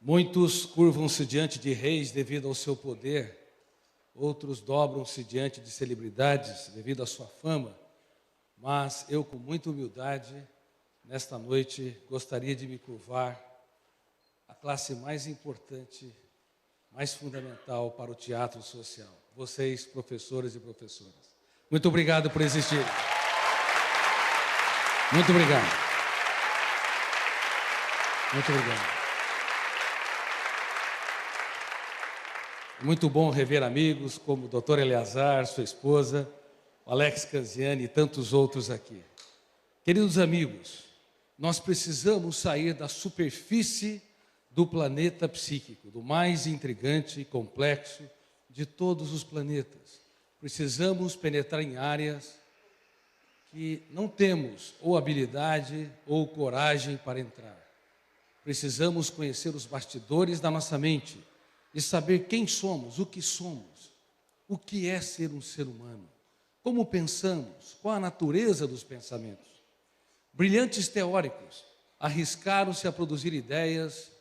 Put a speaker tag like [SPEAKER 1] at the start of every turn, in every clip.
[SPEAKER 1] Muitos curvam-se diante de reis devido ao seu poder, outros dobram-se diante de celebridades devido à sua fama, mas eu, com muita humildade, nesta noite, gostaria de me curvar à classe mais importante, mais fundamental para o teatro social. Vocês, professores e professoras. Muito obrigado por existir. Muito obrigado. Muito obrigado. Muito bom rever amigos como o Dr. Eleazar, sua esposa, o Alex Canziani e tantos outros aqui. Queridos amigos, nós precisamos sair da superfície do planeta psíquico, do mais intrigante e complexo de todos os planetas. Precisamos penetrar em áreas que não temos ou habilidade ou coragem para entrar. Precisamos conhecer os bastidores da nossa mente e saber quem somos, o que é ser um ser humano, como pensamos, qual a natureza dos pensamentos. Brilhantes teóricos arriscaram-se a produzir ideias,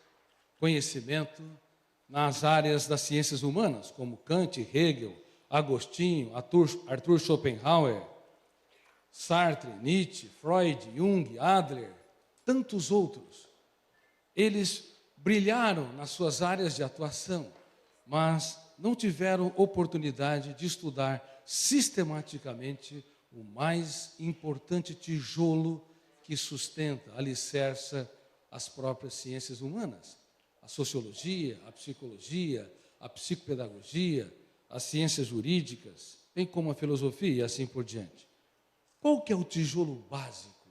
[SPEAKER 1] conhecimento nas áreas das ciências humanas, como Kant, Hegel, Agostinho, Arthur Schopenhauer, Sartre, Nietzsche, Freud, Jung, Adler, tantos outros. Eles brilharam nas suas áreas de atuação, mas não tiveram oportunidade de estudar sistematicamente o mais importante tijolo que sustenta, alicerça as próprias ciências humanas: a sociologia, a psicologia, a psicopedagogia, as ciências jurídicas, bem como a filosofia e assim por diante. Qual que é o tijolo básico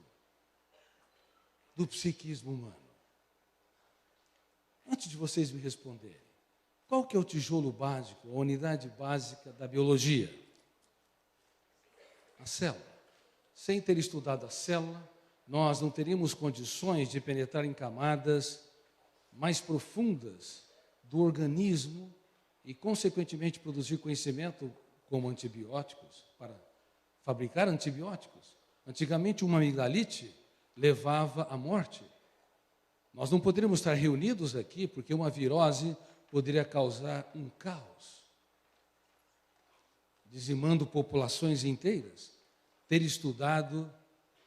[SPEAKER 1] do psiquismo humano? Antes de vocês me responderem, qual que é o tijolo básico, a unidade básica da biologia? A célula. Sem ter estudado a célula, nós não teríamos condições de penetrar em camadas mais profundas do organismo e, consequentemente, produzir conhecimento como antibióticos, para fabricar antibióticos. Antigamente, uma amigdalite levava à morte. Nós não poderíamos estar reunidos aqui porque uma virose poderia causar um caos, dizimando populações inteiras. Ter estudado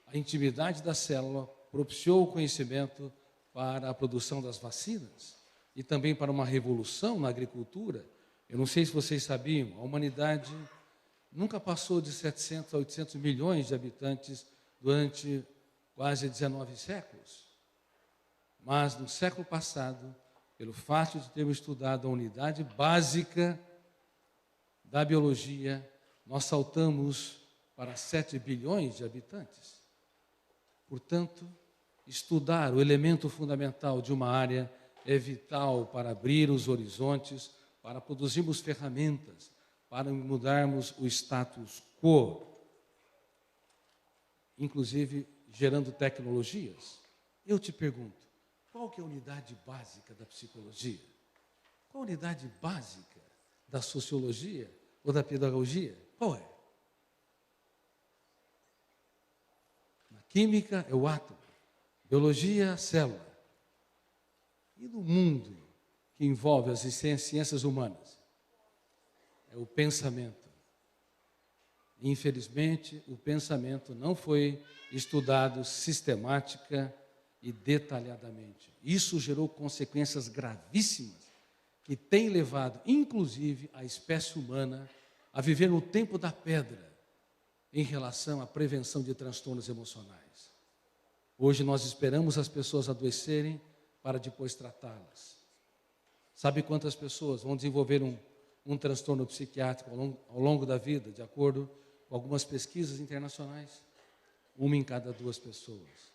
[SPEAKER 1] a intimidade da célula propiciou o conhecimento para a produção das vacinas e também para uma revolução na agricultura. Eu não sei se vocês sabiam, a humanidade nunca passou de 700 a 800 milhões de habitantes durante quase 19 séculos. Mas no século passado, pelo fato de termos estudado a unidade básica da biologia, nós saltamos para 7 bilhões de habitantes. Portanto, estudar o elemento fundamental de uma área é vital para abrir os horizontes, para produzirmos ferramentas, para mudarmos o status quo, inclusive gerando tecnologias. Eu te pergunto, qual que é a unidade básica da psicologia? Qual a unidade básica da sociologia ou da pedagogia? Qual é? Na química é o átomo, biologia, a célula. E no mundo que envolve as ciências humanas? É o pensamento. Infelizmente, o pensamento não foi estudado sistemática e detalhadamente. Isso gerou consequências gravíssimas que têm levado, inclusive, a espécie humana a viver no tempo da pedra em relação à prevenção de transtornos emocionais. Hoje nós esperamos as pessoas adoecerem para depois tratá-las. Sabe quantas pessoas vão desenvolver um transtorno psiquiátrico ao longo da vida, de acordo com algumas pesquisas internacionais? 1 em cada 2 pessoas.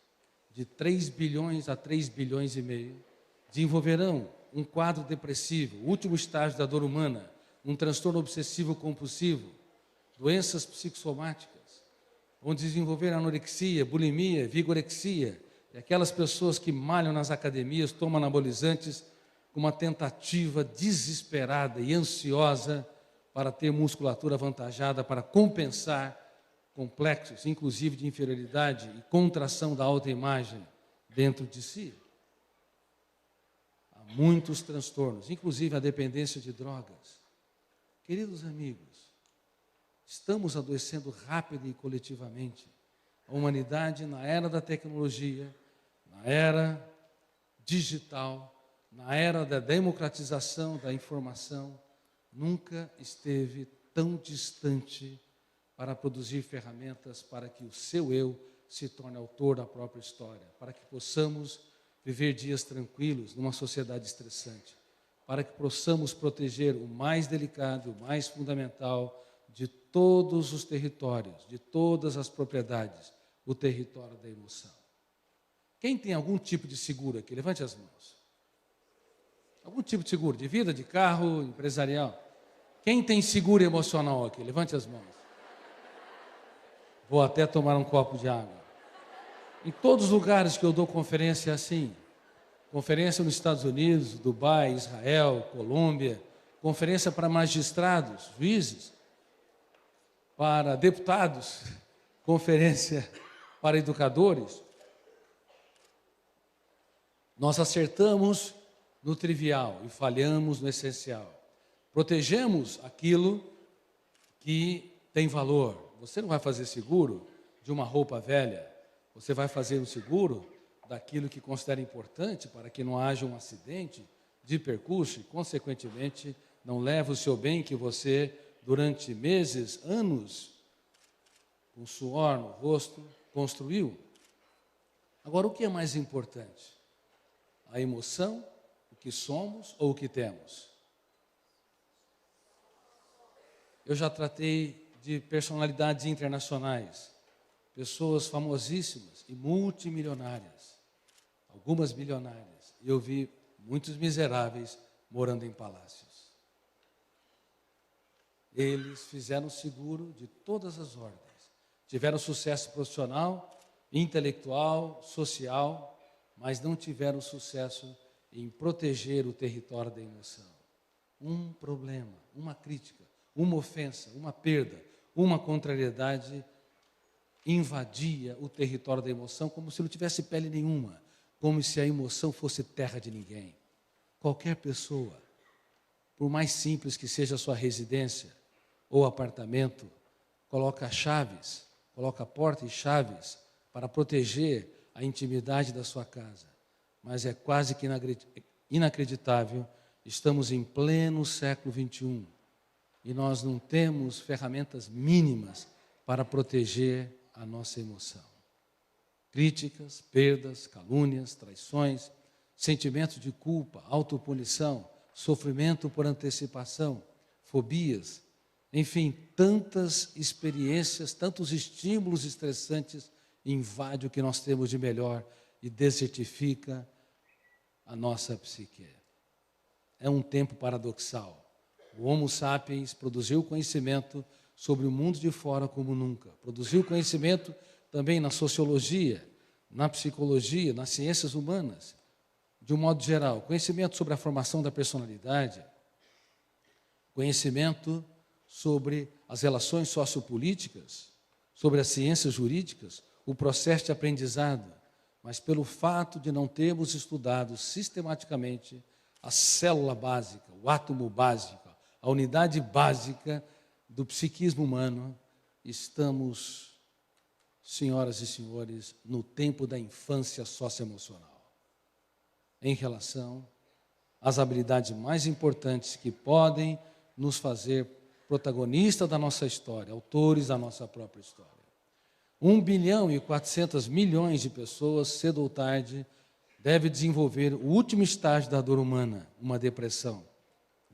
[SPEAKER 1] De 3 bilhões a 3 bilhões e meio, desenvolverão um quadro depressivo, o último estágio da dor humana, um transtorno obsessivo compulsivo, doenças psicossomáticas, vão desenvolver anorexia, bulimia, vigorexia, e aquelas pessoas que malham nas academias, tomam anabolizantes com uma tentativa desesperada e ansiosa para ter musculatura avantajada, para compensar complexos, inclusive de inferioridade e contração da autoimagem dentro de si. A muitos transtornos, inclusive a dependência de drogas. Queridos amigos, estamos adoecendo rápido e coletivamente. A humanidade, na era da tecnologia, na era digital, na era da democratização da informação, nunca esteve tão distante para produzir ferramentas para que o seu eu se torne autor da própria história, para que possamos viver dias tranquilos numa sociedade estressante, para que possamos proteger o mais delicado, o mais fundamental de todos os territórios, de todas as propriedades, o território da emoção. Quem tem algum tipo de seguro aqui? Levante as mãos. Algum tipo de seguro? De vida, de carro, empresarial? Quem tem seguro emocional aqui? Levante as mãos. Vou até tomar um copo de água. Em todos os lugares que eu dou conferência é assim. Conferência nos Estados Unidos, Dubai, Israel, Colômbia. Conferência para magistrados, juízes, para deputados. Conferência para educadores. Nós acertamos no trivial e falhamos no essencial. Protegemos aquilo que tem valor. Você não vai fazer seguro de uma roupa velha. Você vai fazer o seguro daquilo que considera importante para que não haja um acidente de percurso e, consequentemente, não leve o seu bem que você, durante meses, anos, com suor no rosto, construiu. Agora, o que é mais importante? A emoção, o que somos ou o que temos? Eu já tratei de personalidades internacionais, pessoas famosíssimas e multimilionárias, algumas bilionárias, e eu vi muitos miseráveis morando em palácios. Eles fizeram seguro de todas as ordens, tiveram sucesso profissional, intelectual, social, mas não tiveram sucesso em proteger o território da emoção. Um problema, uma crítica, uma ofensa, uma perda, uma contrariedade invadia o território da emoção como se não tivesse pele nenhuma, como se a emoção fosse terra de ninguém. Qualquer pessoa, por mais simples que seja a sua residência ou apartamento, coloca chaves, coloca porta e chaves para proteger a intimidade da sua casa. Mas é quase que inacreditável, estamos em pleno século XXI e nós não temos ferramentas mínimas para proteger a nossa emoção. Críticas, perdas, calúnias, traições, sentimentos de culpa, autopunição, sofrimento por antecipação, fobias, enfim, tantas experiências, tantos estímulos estressantes invade o que nós temos de melhor e desertifica a nossa psique. É um tempo paradoxal. O Homo sapiens produziu conhecimento sobre o mundo de fora como nunca. Produziu conhecimento também na sociologia, na psicologia, nas ciências humanas, de um modo geral. Conhecimento sobre a formação da personalidade, conhecimento sobre as relações sociopolíticas, sobre as ciências jurídicas, o processo de aprendizado, mas pelo fato de não termos estudado sistematicamente a célula básica, o átomo básico, a unidade básica do psiquismo humano, estamos, senhoras e senhores, no tempo da infância socioemocional, em relação às habilidades mais importantes que podem nos fazer protagonistas da nossa história, autores da nossa própria história. 1 bilhão e 400 milhões de pessoas, cedo ou tarde, deve desenvolver o último estágio da dor humana, uma depressão.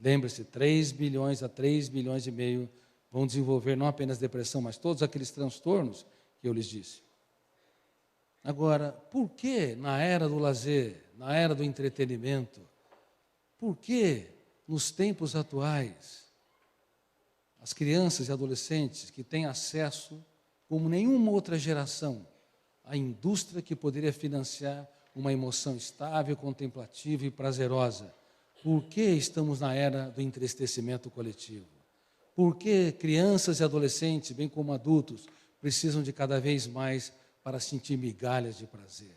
[SPEAKER 1] Lembre-se, 3 bilhões a 3 bilhões e meio vão desenvolver não apenas depressão, mas todos aqueles transtornos que eu lhes disse. Agora, por que na era do lazer, na era do entretenimento, por que nos tempos atuais, as crianças e adolescentes que têm acesso, como nenhuma outra geração, à indústria que poderia financiar uma emoção estável, contemplativa e prazerosa, por que estamos na era do entristecimento coletivo? Por que crianças e adolescentes, bem como adultos, precisam de cada vez mais para sentir migalhas de prazer?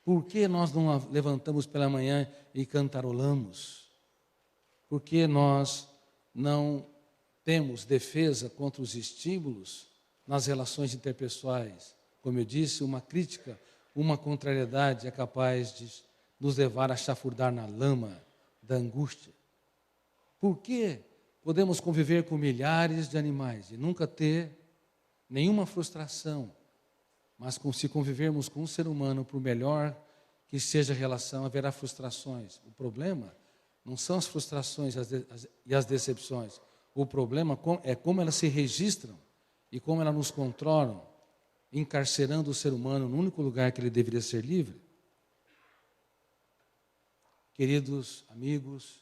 [SPEAKER 1] Por que nós não levantamos pela manhã e cantarolamos? Por que nós não temos defesa contra os estímulos nas relações interpessoais? Como eu disse, uma crítica, uma contrariedade é capaz de nos levar a chafurdar na lama da angústia. Por que podemos conviver com milhares de animais e nunca ter nenhuma frustração, mas se convivermos com um ser humano, por melhor que seja a relação, haverá frustrações? O problema não são as frustrações e as decepções. O problema é como elas se registram e como elas nos controlam, encarcerando o ser humano no único lugar que ele deveria ser livre. Queridos amigos,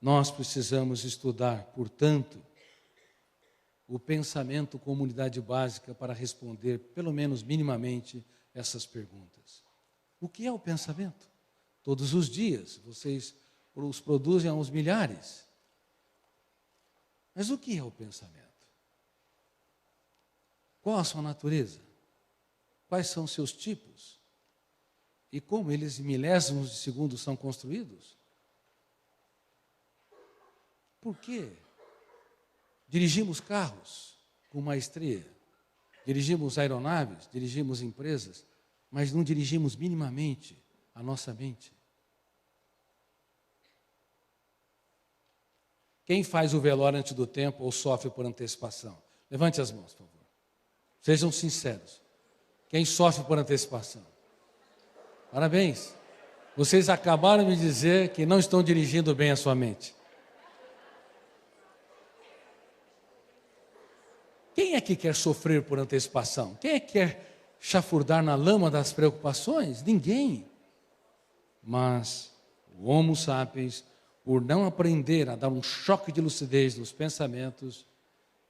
[SPEAKER 1] nós precisamos estudar, portanto, o pensamento como unidade básica para responder, pelo menos minimamente, essas perguntas. O que é o pensamento? Todos os dias, vocês os produzem aos milhares. Mas o que é o pensamento? Qual a sua natureza? Quais são os seus tipos? E como eles, em milésimos de segundo, são construídos? Por quê? Dirigimos carros com maestria, dirigimos aeronaves, dirigimos empresas, mas não dirigimos minimamente a nossa mente. Quem faz o velório antes do tempo ou sofre por antecipação? Levante as mãos, por favor. Sejam sinceros. Quem sofre por antecipação? Parabéns. Vocês acabaram de dizer que não estão dirigindo bem a sua mente. Quem é que quer sofrer por antecipação? Quem é que quer chafurdar na lama das preocupações? Ninguém. Mas o Homo sapiens, por não aprender a dar um choque de lucidez nos pensamentos,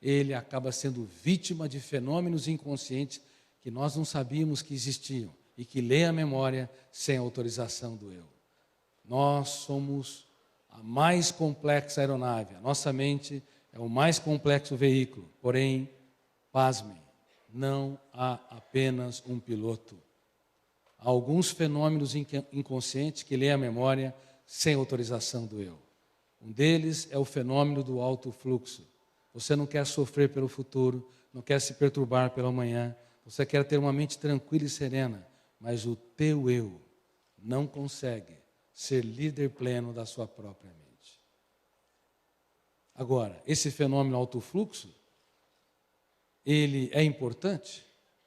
[SPEAKER 1] ele acaba sendo vítima de fenômenos inconscientes que nós não sabíamos que existiam e que lê a memória sem autorização do eu. Nós somos a mais complexa aeronave, a nossa mente é o mais complexo veículo, porém, pasmem, não há apenas um piloto. Há alguns fenômenos inconscientes que lêem a memória sem autorização do eu. Um deles é o fenômeno do alto fluxo. Você não quer sofrer pelo futuro, não quer se perturbar pelo amanhã, você quer ter uma mente tranquila e serena, mas o teu eu não consegue ser líder pleno da sua própria mente. Agora, esse fenômeno alto fluxo, ele é importante?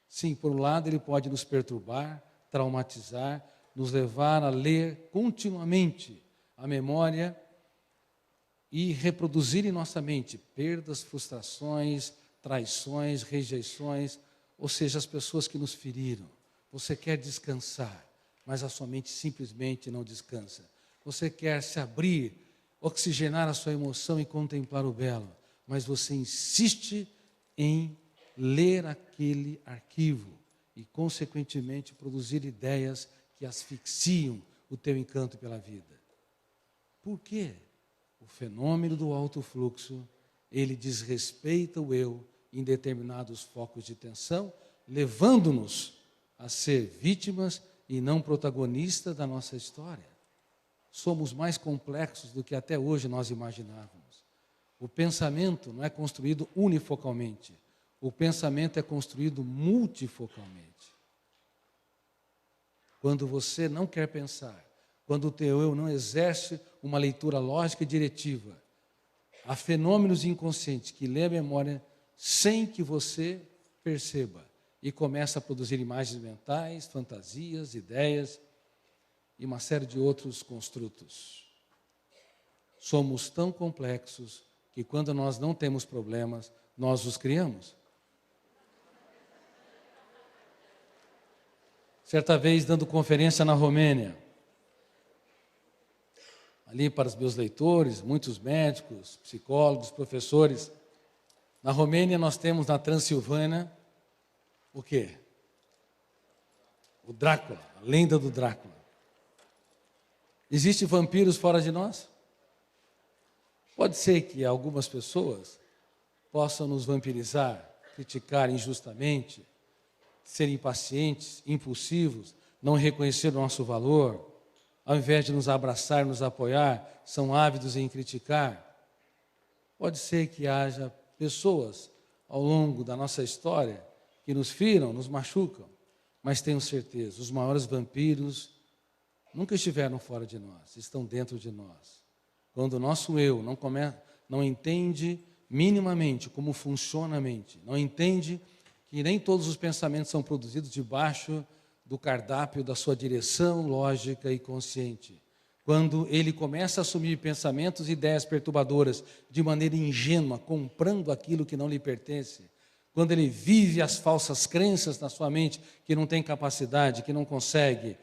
[SPEAKER 1] Sim, por um lado ele pode nos perturbar, traumatizar, nos levar a ler continuamente a memória e reproduzir em nossa mente perdas, frustrações, traições, rejeições, ou seja, as pessoas que nos feriram. Você quer descansar, mas a sua mente simplesmente não descansa. Você quer se abrir, oxigenar a sua emoção e contemplar o belo, mas você insiste em ler aquele arquivo e, consequentemente, produzir ideias que asfixiam o teu encanto pela vida. Por quê? O fenômeno do alto fluxo, ele desrespeita o eu em determinados focos de tensão, levando-nos a ser vítimas e não protagonistas da nossa história. Somos mais complexos do que até hoje nós imaginávamos. O pensamento não é construído unifocalmente. O pensamento é construído multifocalmente. Quando você não quer pensar, quando o teu eu não exerce uma leitura lógica e diretiva, há fenômenos inconscientes que lêem a memória sem que você perceba e começa a produzir imagens mentais, fantasias, ideias e uma série de outros construtos. Somos tão complexos que quando nós não temos problemas, nós os criamos. Certa vez, dando conferência na Romênia, ali para os meus leitores, muitos médicos, psicólogos, professores. Na Romênia nós temos na Transilvânia o quê? O Drácula, a lenda do Drácula. Existem vampiros fora de nós? Pode ser que algumas pessoas possam nos vampirizar, criticar injustamente, serem impacientes, impulsivos, não reconhecer o nosso valor, ao invés de nos abraçar, nos apoiar, são ávidos em criticar. Pode ser que haja pessoas ao longo da nossa história que nos firam, nos machucam, mas tenho certeza, os maiores vampiros nunca estiveram fora de nós, estão dentro de nós. Quando o nosso eu não entende minimamente como funciona a mente, não entende que nem todos os pensamentos são produzidos debaixo do cardápio da sua direção lógica e consciente. Quando ele começa a assumir pensamentos e ideias perturbadoras de maneira ingênua, comprando aquilo que não lhe pertence, quando ele vive as falsas crenças na sua mente, que não tem capacidade, que não consegue,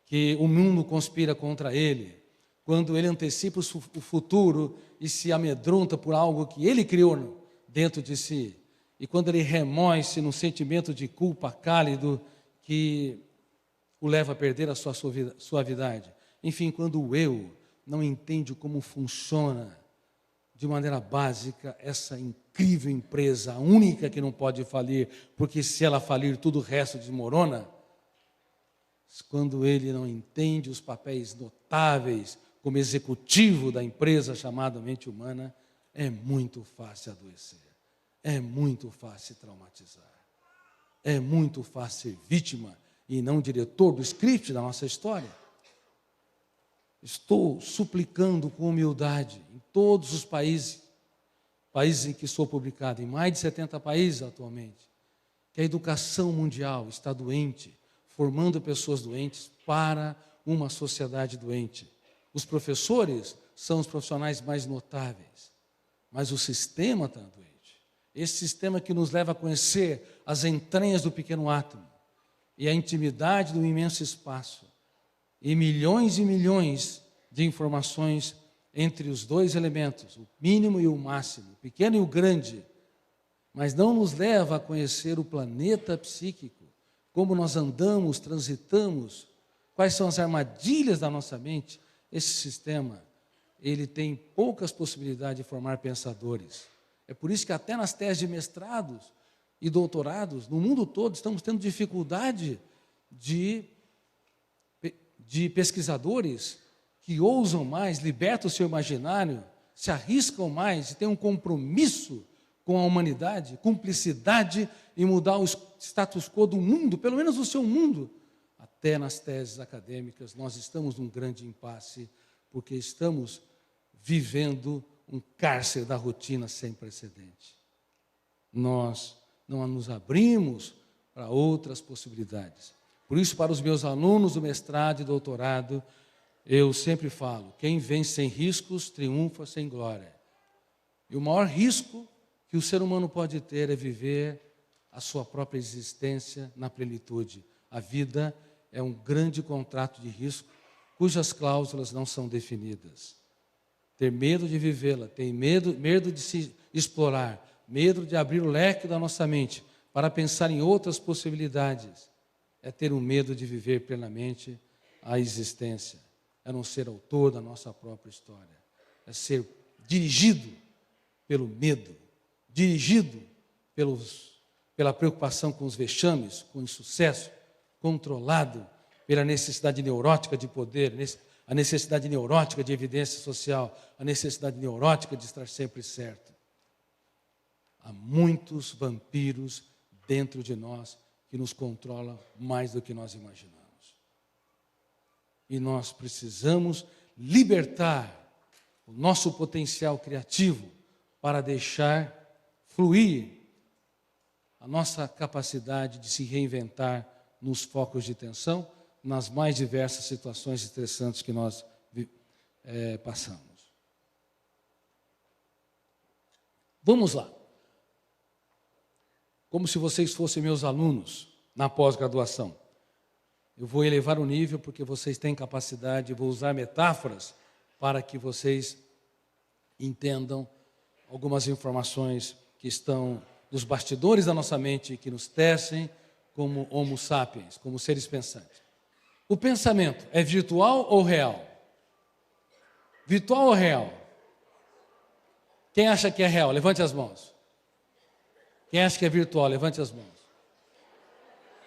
[SPEAKER 1] que o mundo conspira contra ele, quando ele antecipa o futuro e se amedronta por algo que ele criou dentro de si, e quando ele remói-se num sentimento de culpa cálido que o leva a perder a sua suavidade. Enfim, quando o eu não entende como funciona de maneira básica essa incrível empresa, a única que não pode falir, porque se ela falir tudo o resto desmorona. Quando ele não entende os papéis notáveis como executivo da empresa chamada mente humana, é muito fácil adoecer, é muito fácil traumatizar, é muito fácil ser vítima e não diretor do script da nossa história. Estou suplicando com humildade em todos os países em que sou publicado, em mais de 70 países atualmente, que a educação mundial está doente, formando pessoas doentes para uma sociedade doente. Os professores são os profissionais mais notáveis, mas o sistema está doente. Esse sistema que nos leva a conhecer as entranhas do pequeno átomo e a intimidade do imenso espaço, e milhões de informações entre os dois elementos, o mínimo e o máximo, o pequeno e o grande, mas não nos leva a conhecer o planeta psíquico, como nós andamos, transitamos, quais são as armadilhas da nossa mente. Esse sistema, ele tem poucas possibilidades de formar pensadores. É por isso que até nas teses de mestrados e doutorados, no mundo todo, estamos tendo dificuldade de pesquisadores que ousam mais, libertam o seu imaginário, se arriscam mais e têm um compromisso com a humanidade, cumplicidade em mudar o status quo do mundo, pelo menos o seu mundo. Até nas teses acadêmicas nós estamos num grande impasse, porque estamos vivendo um cárcere da rotina sem precedente. Nós não nos abrimos para outras possibilidades. Por isso, para os meus alunos do mestrado e doutorado, eu sempre falo, quem vence sem riscos, triunfa sem glória. E o maior risco que o ser humano pode ter é viver a sua própria existência na plenitude. A vida é um grande contrato de risco, cujas cláusulas não são definidas. Ter medo de vivê-la, ter medo de se explorar, medo de abrir o leque da nossa mente para pensar em outras possibilidades, é ter um medo de viver plenamente a existência, é não ser autor da nossa própria história, é ser dirigido pelo medo, dirigido pela preocupação com os vexames, com o insucesso, controlado pela necessidade neurótica de poder, a necessidade neurótica de evidência social, a necessidade neurótica de estar sempre certo. Há muitos vampiros dentro de nós que nos controlam mais do que nós imaginamos. E nós precisamos libertar o nosso potencial criativo para deixar fluir a nossa capacidade de se reinventar nos focos de tensão, nas mais diversas situações estressantes que nós passamos. Vamos lá. Como se vocês fossem meus alunos na pós-graduação. Eu vou elevar o nível porque vocês têm capacidade, vou usar metáforas para que vocês entendam algumas informações que estão nos bastidores da nossa mente, que nos tecem como homo sapiens, como seres pensantes. O pensamento é virtual ou real? Virtual ou real? Quem acha que é real? Levante as mãos. Quem acha que é virtual? Levante as mãos.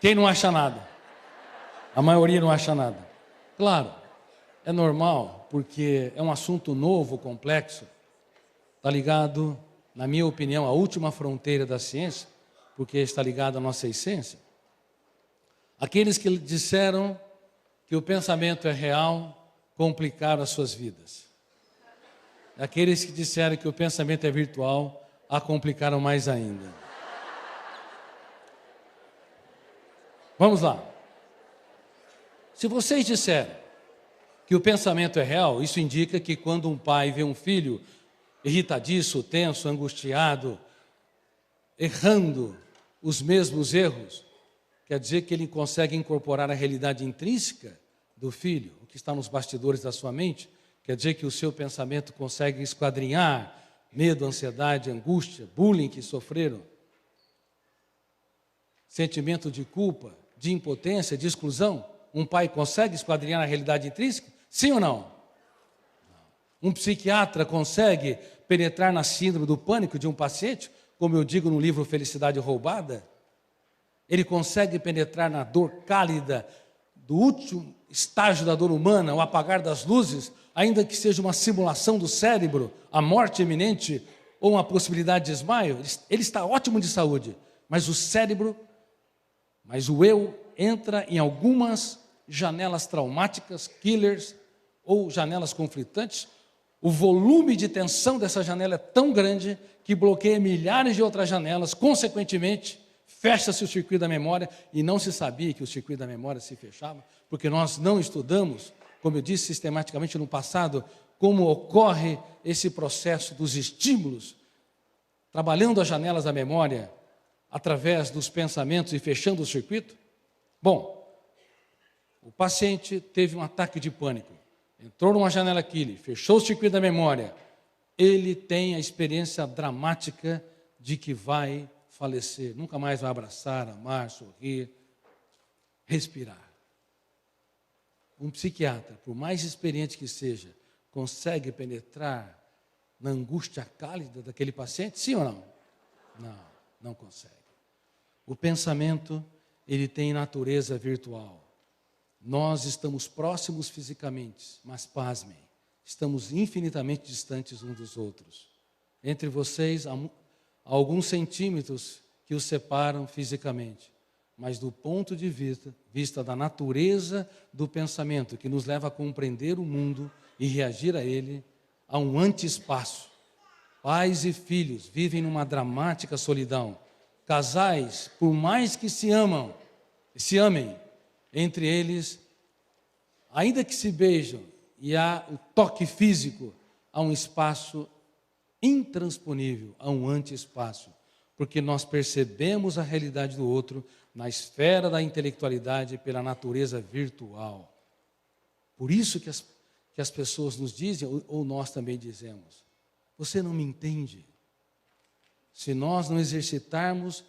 [SPEAKER 1] Quem não acha nada? A maioria não acha nada. Claro, é normal, porque é um assunto novo, complexo. Está ligado, na minha opinião, à última fronteira da ciência, porque está ligado à nossa essência. Aqueles que disseram que o pensamento é real, complicaram as suas vidas. Aqueles que disseram que o pensamento é virtual, a complicaram mais ainda. Vamos lá. Se vocês disserem que o pensamento é real, isso indica que quando um pai vê um filho irritadiço, tenso, angustiado, errando os mesmos erros, quer dizer que ele consegue incorporar a realidade intrínseca do filho, o que está nos bastidores da sua mente, quer dizer que o seu pensamento consegue esquadrinhar medo, ansiedade, angústia, bullying que sofreram, sentimento de culpa, de impotência, de exclusão. Um pai consegue esquadrinhar a realidade intrínseca? Sim ou não? Um psiquiatra consegue penetrar na síndrome do pânico de um paciente, como eu digo no livro Felicidade Roubada? Ele consegue penetrar na dor cálida do último estágio da dor humana, o apagar das luzes, ainda que seja uma simulação do cérebro, a morte iminente ou uma possibilidade de desmaio? Ele está ótimo de saúde, mas o cérebro, mas o eu entra em algumas janelas traumáticas, killers ou janelas conflitantes. O volume de tensão dessa janela é tão grande que bloqueia milhares de outras janelas, consequentemente, fecha-se o circuito da memória, e não se sabia que o circuito da memória se fechava, porque nós não estudamos, como eu disse sistematicamente no passado, como ocorre esse processo dos estímulos, trabalhando as janelas da memória, através dos pensamentos e fechando o circuito. Bom, o paciente teve um ataque de pânico, entrou numa janela killer, fechou o circuito da memória, ele tem a experiência dramática de que vai falecer, nunca mais vai abraçar, amar, sorrir, respirar. Um psiquiatra, por mais experiente que seja, consegue penetrar na angústia cálida daquele paciente? Sim ou não? Não, não consegue. O pensamento, ele tem natureza virtual. Nós estamos próximos fisicamente, mas pasmem, estamos infinitamente distantes uns dos outros. Entre vocês, há alguns centímetros que os separam fisicamente, mas do ponto de vista da natureza do pensamento, que nos leva a compreender o mundo e reagir a ele, há um anti-espaço. Pais e filhos vivem numa dramática solidão. Casais, por mais que se amem, entre eles, ainda que se beijam e há o toque físico, há um espaço intransponível, há um anti-espaço, porque nós percebemos a realidade do outro na esfera da intelectualidade pela natureza virtual. Por isso que as pessoas nos dizem, ou nós também dizemos, você não me entende. Se nós não exercitarmos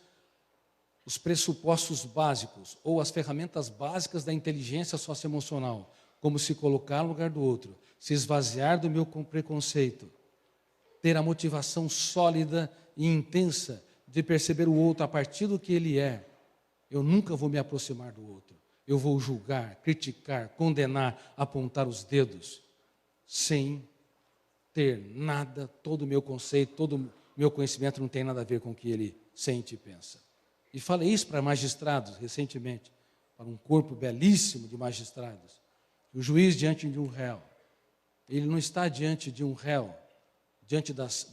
[SPEAKER 1] os pressupostos básicos ou as ferramentas básicas da inteligência socioemocional, como se colocar no lugar do outro, se esvaziar do meu preconceito, ter a motivação sólida e intensa de perceber o outro a partir do que ele é, eu nunca vou me aproximar do outro. Eu vou julgar, criticar, condenar, apontar os dedos, sem ter nada, todo o meu conceito, todo o meu conhecimento não tem nada a ver com o que ele sente e pensa. E falei isso para magistrados recentemente, para um corpo belíssimo de magistrados. O juiz diante de um réu, ele não está diante de um réu, diante das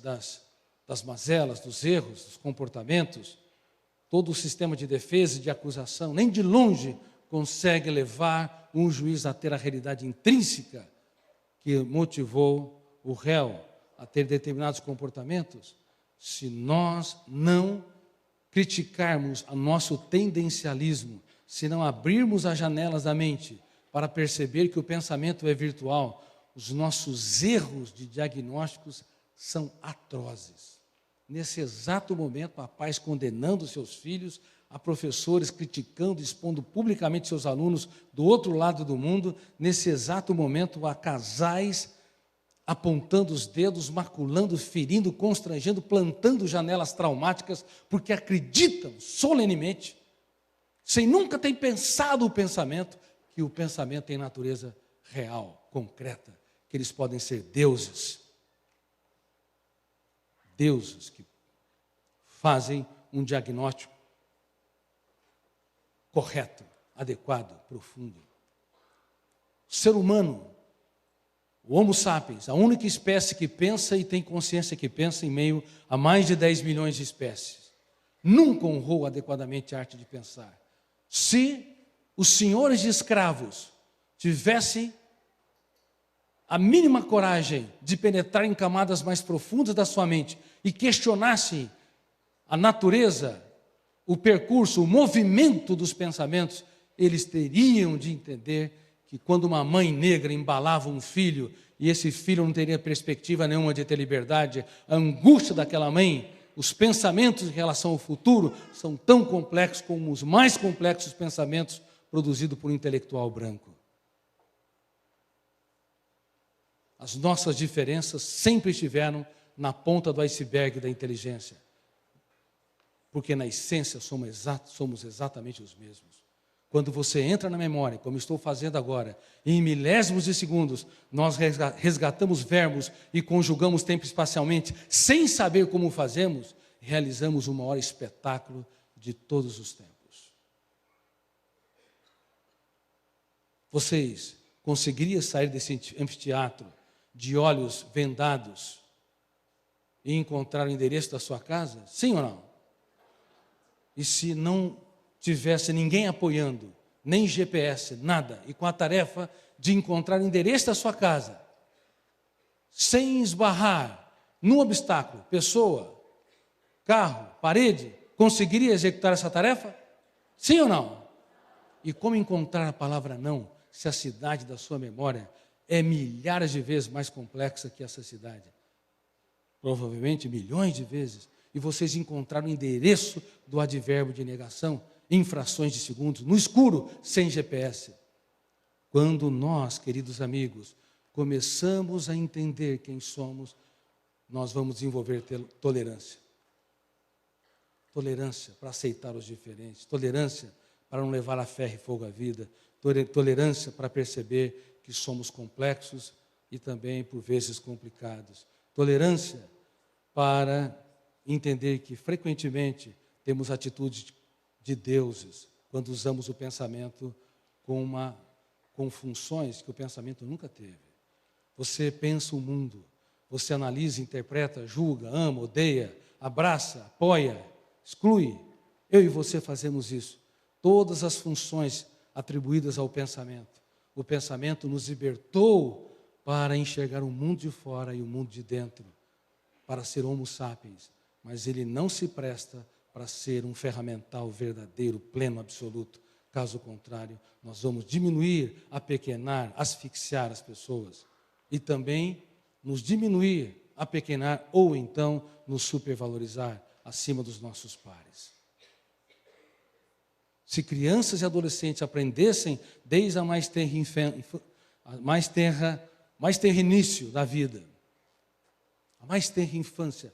[SPEAKER 1] mazelas, dos erros, dos comportamentos, todo o sistema de defesa e de acusação, nem de longe consegue levar um juiz a ter a realidade intrínseca que motivou o réu a ter determinados comportamentos, se nós não criticarmos o nosso tendencialismo, se não abrirmos as janelas da mente para perceber que o pensamento é virtual, os nossos erros de diagnósticos são atrozes. Nesse exato momento, há pais condenando seus filhos, há professores criticando, expondo publicamente seus alunos do outro lado do mundo. Nesse exato momento, há casais apontando os dedos, maculando, ferindo, constrangendo, plantando janelas traumáticas, porque acreditam solenemente, sem nunca ter pensado o pensamento, que o pensamento tem natureza real, concreta, que eles podem ser deuses. Deuses que fazem um diagnóstico correto, adequado, profundo. O ser humano, o Homo sapiens, a única espécie que pensa e tem consciência que pensa em meio a mais de 10 milhões de espécies, nunca honrou adequadamente a arte de pensar. Se os senhores de escravos tivessem a mínima coragem de penetrar em camadas mais profundas da sua mente e questionassem a natureza, o percurso, o movimento dos pensamentos, eles teriam de entender que quando uma mãe negra embalava um filho e esse filho não teria perspectiva nenhuma de ter liberdade, a angústia daquela mãe, os pensamentos em relação ao futuro são tão complexos como os mais complexos pensamentos produzidos por um intelectual branco. As nossas diferenças sempre estiveram na ponta do iceberg da inteligência, porque na essência somos exatamente os mesmos. Quando você entra na memória, como estou fazendo agora, em milésimos de segundos, nós resgatamos verbos e conjugamos tempo espacialmente, sem saber como fazemos, realizamos o maior espetáculo de todos os tempos. Vocês conseguiriam sair desse anfiteatro de olhos vendados e encontrar o endereço da sua casa? Sim ou não? E se não tivesse ninguém apoiando, nem GPS, nada, e com a tarefa de encontrar o endereço da sua casa, sem esbarrar num obstáculo, pessoa, carro, parede, conseguiria executar essa tarefa? Sim ou não? E como encontrar a palavra não, se a cidade da sua memória é milhares de vezes mais complexa que essa cidade? Provavelmente milhões de vezes. E vocês encontraram o endereço do advérbio de negação em frações de segundos, no escuro, sem GPS. Quando nós, queridos amigos, começamos a entender quem somos, nós vamos desenvolver tolerância. Tolerância para aceitar os diferentes, tolerância para não levar a ferro e fogo à vida, tolerância para perceber que somos complexos e também, por vezes, complicados. Tolerância para entender que, frequentemente, temos atitudes de deuses, quando usamos o pensamento com funções que o pensamento nunca teve. Você pensa o mundo, você analisa, interpreta, julga, ama, odeia, abraça, apoia, exclui. Eu e você fazemos isso. Todas as funções atribuídas ao pensamento. O pensamento nos libertou para enxergar o mundo de fora e o mundo de dentro, para ser Homo sapiens. Mas ele não se presta para ser um ferramental verdadeiro, pleno, absoluto. Caso contrário, nós vamos diminuir, apequenar, asfixiar as pessoas. E também nos diminuir, apequenar ou então nos supervalorizar acima dos nossos pares. Se crianças e adolescentes aprendessem desde a mais tenra início da vida, a mais tenra infância,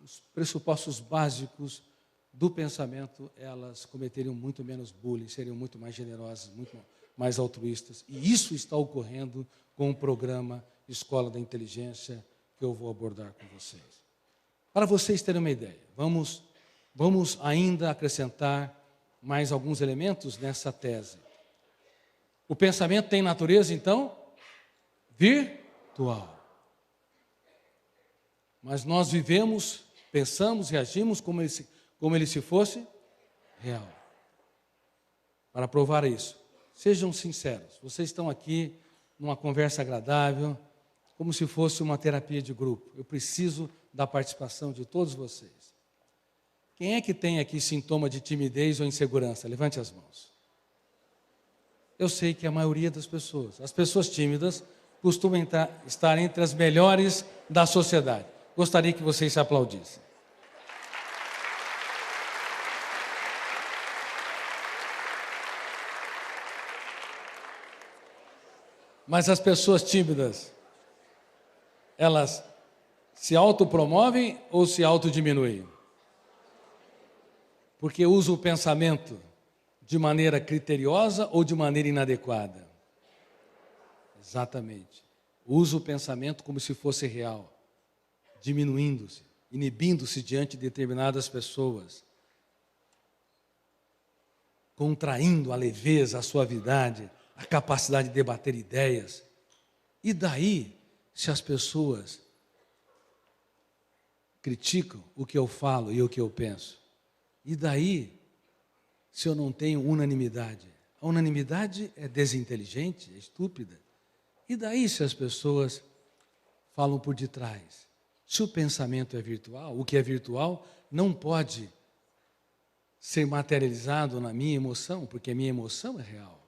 [SPEAKER 1] os pressupostos básicos do pensamento, elas cometeriam muito menos bullying, seriam muito mais generosas, muito mais altruístas. E isso está ocorrendo com o programa Escola da Inteligência que eu vou abordar com vocês. Para vocês terem uma ideia, vamos ainda acrescentar mais alguns elementos nessa tese. O pensamento tem natureza, então, virtual. Mas nós vivemos, pensamos, reagimos como ele se fosse real. Para provar isso, sejam sinceros. Vocês estão aqui numa conversa agradável, como se fosse uma terapia de grupo. Eu preciso da participação de todos vocês. Quem é que tem aqui sintoma de timidez ou insegurança? Levante as mãos. Eu sei que a maioria das pessoas, as pessoas tímidas, costumam estar entre as melhores da sociedade. Gostaria que vocês se aplaudissem. Mas as pessoas tímidas, elas se autopromovem ou se autodiminuem? Porque usam o pensamento De maneira criteriosa ou de maneira inadequada? Exatamente. Usa o pensamento como se fosse real, diminuindo-se, inibindo-se diante de determinadas pessoas, contraindo a leveza, a suavidade, a capacidade de debater ideias. E daí, se as pessoas criticam o que eu falo e o que eu penso? E daí, se eu não tenho unanimidade? A unanimidade é desinteligente, é estúpida. E daí, se as pessoas falam por detrás? Se o pensamento é virtual, o que é virtual não pode ser materializado na minha emoção, porque a minha emoção é real.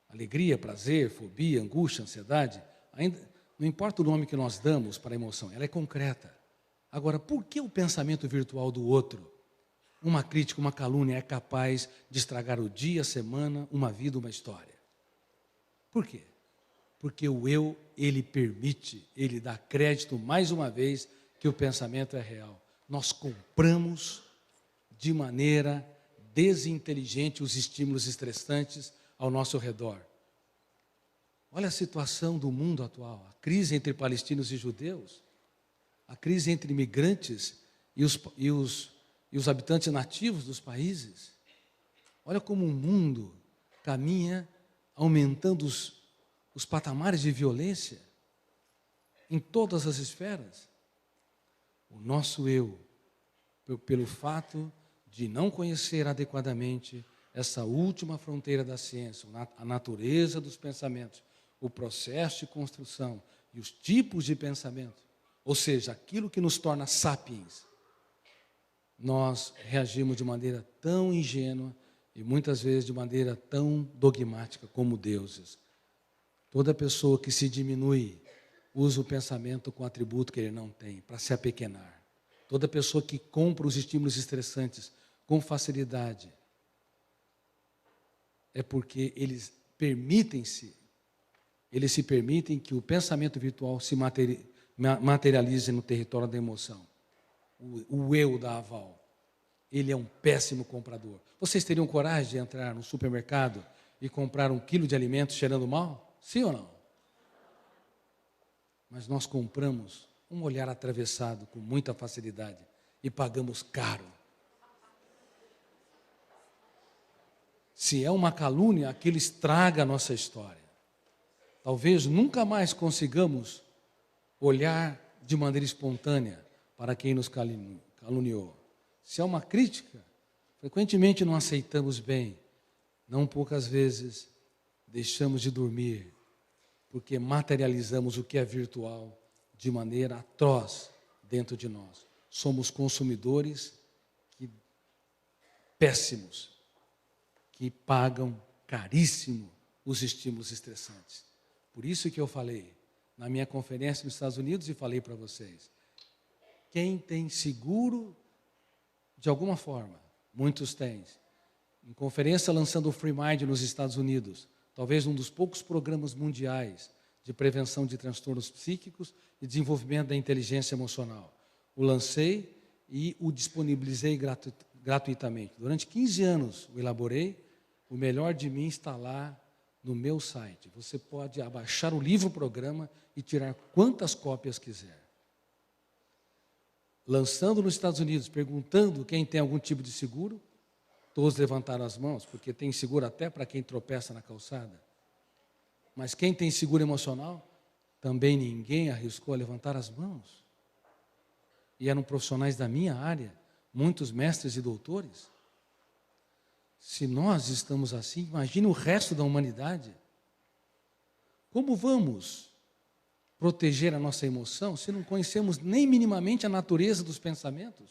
[SPEAKER 1] Alegria, prazer, fobia, angústia, ansiedade, ainda não importa o nome que nós damos para a emoção, ela é concreta. Agora, por que o pensamento virtual do outro, uma crítica, uma calúnia, é capaz de estragar o dia, a semana, uma vida, uma história? Por quê? Porque o eu, ele permite, ele dá crédito, mais uma vez, que o pensamento é real. Nós compramos de maneira desinteligente os estímulos estressantes ao nosso redor. Olha a situação do mundo atual, a crise entre palestinos e judeus, a crise entre imigrantes e os habitantes nativos dos países. Olha como o mundo caminha aumentando os patamares de violência em todas as esferas. O nosso eu, pelo fato de não conhecer adequadamente essa última fronteira da ciência, a natureza dos pensamentos, o processo de construção e os tipos de pensamento, ou seja, aquilo que nos torna sapiens, nós reagimos de maneira tão ingênua e muitas vezes de maneira tão dogmática como deuses. Toda pessoa que se diminui usa o pensamento com atributo que ele não tem, para se apequenar. Toda pessoa que compra os estímulos estressantes com facilidade é porque eles se permitem que o pensamento virtual se materialize no território da emoção. O eu dá aval. Ele é um péssimo comprador. Vocês teriam coragem de entrar no supermercado e comprar 1 quilo de alimento cheirando mal? Sim ou não? Mas nós compramos um olhar atravessado com muita facilidade e pagamos caro. Se é uma calúnia, aquilo estraga a nossa história. Talvez nunca mais consigamos olhar de maneira espontânea para quem nos caluniou. Se é uma crítica, frequentemente não aceitamos bem. Não poucas vezes deixamos de dormir, porque materializamos o que é virtual de maneira atroz dentro de nós. Somos consumidores péssimos, que pagam caríssimo os estímulos estressantes. Por isso que eu falei na minha conferência nos Estados Unidos e falei para vocês, quem tem seguro, de alguma forma, muitos têm, em conferência lançando o Free Mind nos Estados Unidos, talvez um dos poucos programas mundiais de prevenção de transtornos psíquicos e desenvolvimento da inteligência emocional. O lancei e o disponibilizei gratuitamente. Durante 15 anos o elaborei, o melhor de mim está lá no meu site. Você pode abaixar o livro-programa e tirar quantas cópias quiser. Lançando nos Estados Unidos, perguntando quem tem algum tipo de seguro, todos levantaram as mãos, porque tem seguro até para quem tropeça na calçada. Mas quem tem seguro emocional, também ninguém arriscou a levantar as mãos. E eram profissionais da minha área, muitos mestres e doutores. Se nós estamos assim, imagine o resto da humanidade. Como vamos proteger a nossa emoção se não conhecemos nem minimamente a natureza dos pensamentos?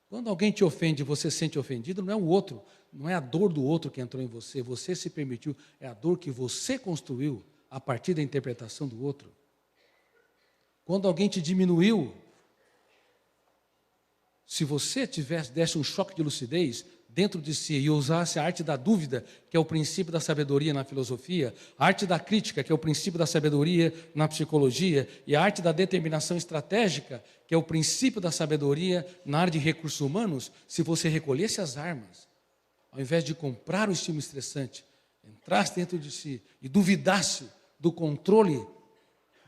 [SPEAKER 1] Quando alguém te ofende e você se sente ofendido, não é o outro, não é a dor do outro que entrou em você, você se permitiu, é a dor que você construiu a partir da interpretação do outro. Quando alguém te diminuiu, se você desse um choque de lucidez dentro de si e usasse a arte da dúvida, que é o princípio da sabedoria na filosofia, a arte da crítica, que é o princípio da sabedoria na psicologia, e a arte da determinação estratégica, que é o princípio da sabedoria na área de recursos humanos, se você recolhesse as armas ao invés de comprar o estímulo estressante, entrasse dentro de si e duvidasse do controle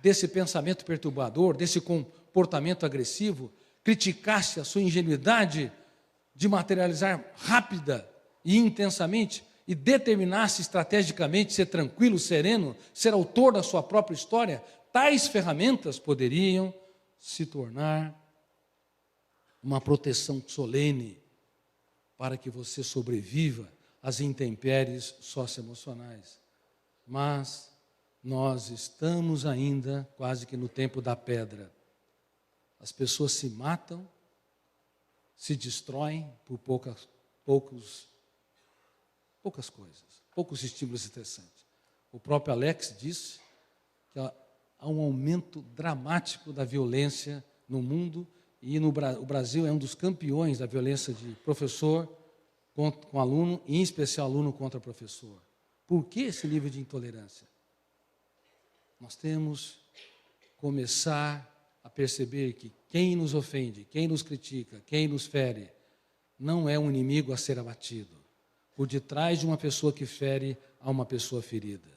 [SPEAKER 1] desse pensamento perturbador, desse comportamento agressivo, criticasse a sua ingenuidade de materializar rápida e intensamente e determinasse estrategicamente ser tranquilo, sereno, ser autor da sua própria história, tais ferramentas poderiam se tornar uma proteção solene para que você sobreviva às intempéries socioemocionais. Mas nós estamos ainda quase que no tempo da pedra. As pessoas se matam, se destroem por poucas coisas, poucos estímulos estressantes. O próprio Alex disse que há um aumento dramático da violência no mundo e o Brasil é um dos campeões da violência de professor com aluno, e em especial aluno contra professor. Por que esse nível de intolerância? Nós temos que começar a perceber que quem nos ofende, quem nos critica, quem nos fere, não é um inimigo a ser abatido. Por detrás de uma pessoa que fere, há uma pessoa ferida.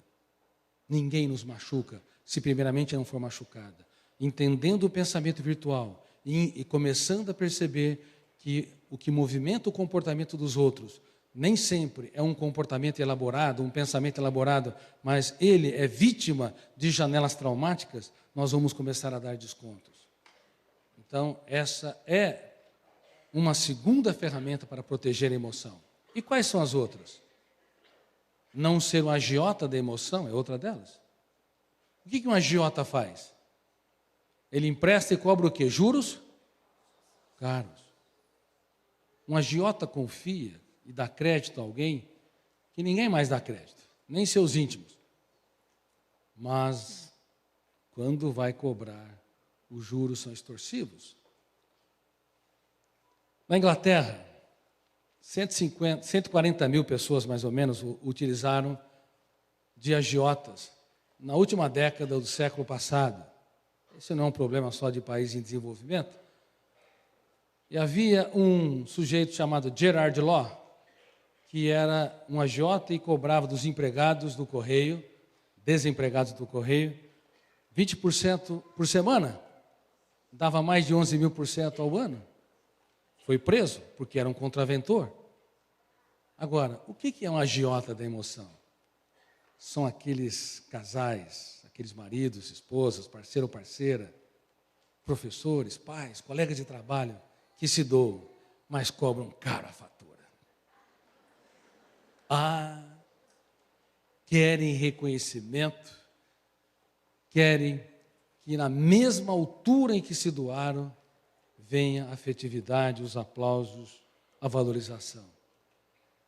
[SPEAKER 1] Ninguém nos machuca se primeiramente não for machucada. Entendendo o pensamento virtual e começando a perceber que o que movimenta o comportamento dos outros nem sempre é um comportamento elaborado, um pensamento elaborado, mas ele é vítima de janelas traumáticas, nós vamos começar a dar descontos. Então, essa é uma segunda ferramenta para proteger a emoção. E quais são as outras? Não ser um agiota da emoção é outra delas. O que um agiota faz? Ele empresta e cobra o quê? Juros caros. Um agiota confia e dá crédito a alguém que ninguém mais dá crédito, nem seus íntimos. Mas, quando vai cobrar, os juros são extorsivos. Na Inglaterra, 140 mil pessoas, mais ou menos, utilizaram de agiotas na última década do século passado. Esse não é um problema só de país em desenvolvimento. E havia um sujeito chamado Gerard Law, que era um agiota e cobrava dos empregados do correio, desempregados do correio, 20% por semana. Dava mais de 11 mil% ao ano. Foi preso, porque era um contraventor. Agora, o que é um agiota da emoção? São aqueles casais, aqueles maridos, esposas, parceiro ou parceira, professores, pais, colegas de trabalho, que se doam, mas cobram caro a fatura. Querem reconhecimento, querem que na mesma altura em que se doaram, venha a afetividade, os aplausos, a valorização.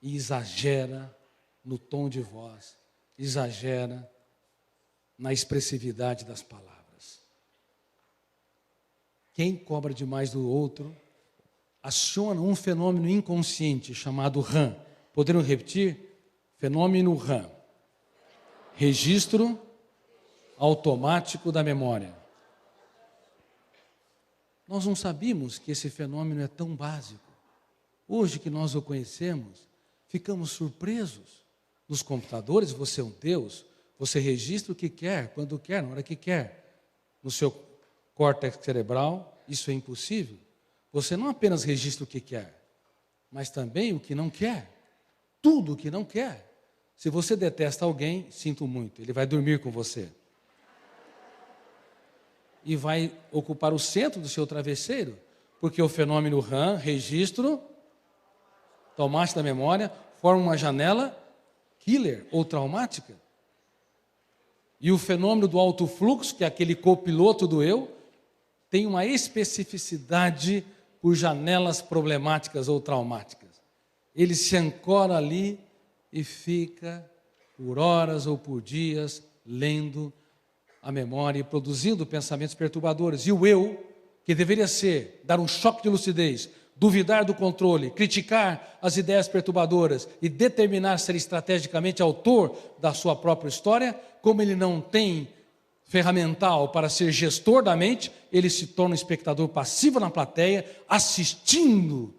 [SPEAKER 1] E exagera no tom de voz, exagera na expressividade das palavras. Quem cobra demais do outro aciona um fenômeno inconsciente chamado RAM. Poderiam repetir? Fenômeno RAM. Registro automático da memória. Nós não sabíamos que esse fenômeno é tão básico. Hoje que nós o conhecemos, ficamos surpresos. Nos computadores, você é um Deus, você registra o que quer, quando quer, na hora que quer. No seu córtex cerebral, isso é impossível. Você não apenas registra o que quer, mas também o que não quer. Tudo o que não quer. Se você detesta alguém, sinto muito, ele vai dormir com você. E vai ocupar o centro do seu travesseiro, porque o fenômeno RAM, registro, automático da memória, forma uma janela killer ou traumática. E o fenômeno do alto fluxo, que é aquele copiloto do eu, tem uma especificidade por janelas problemáticas ou traumáticas. Ele se ancora ali e fica por horas ou por dias lendo a memória e produzindo pensamentos perturbadores. E o eu, que deveria ser dar um choque de lucidez, duvidar do controle, criticar as ideias perturbadoras e determinar ser estrategicamente autor da sua própria história, como ele não tem ferramental para ser gestor da mente, ele se torna um espectador passivo na plateia, assistindo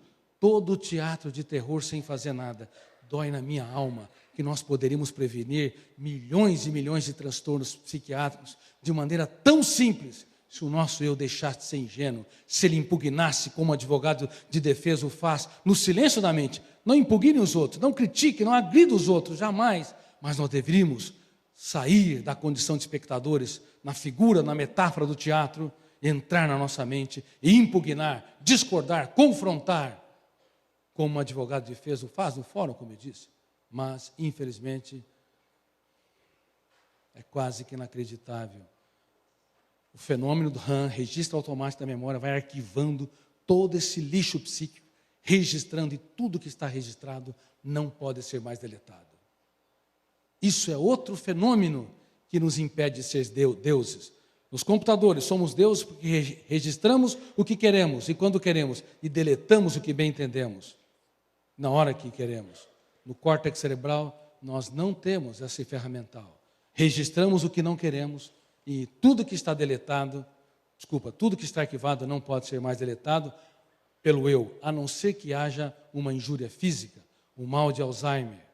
[SPEAKER 1] todo o teatro de terror sem fazer nada. Dói na minha alma que nós poderíamos prevenir milhões e milhões de transtornos psiquiátricos de maneira tão simples, se o nosso eu deixasse de ser ingênuo, se ele impugnasse como advogado de defesa o faz, no silêncio da mente. Não impugne os outros, não critique, não agrida os outros, jamais. Mas nós deveríamos sair da condição de espectadores, na figura, na metáfora do teatro, entrar na nossa mente e impugnar, discordar, confrontar, como um advogado de defesa o faz no fórum, como eu disse. Mas, infelizmente, é quase que inacreditável. O fenômeno do RAM, registro automático da memória, vai arquivando todo esse lixo psíquico, registrando, e tudo que está registrado não pode ser mais deletado. Isso é outro fenômeno que nos impede de ser deuses. Nos computadores, somos deuses porque registramos o que queremos e quando queremos, e deletamos o que bem entendemos, na hora que queremos. No córtex cerebral, nós não temos esse ferramental. Registramos o que não queremos e tudo que está tudo que está arquivado não pode ser mais deletado pelo eu, a não ser que haja uma injúria física, um mal de Alzheimer,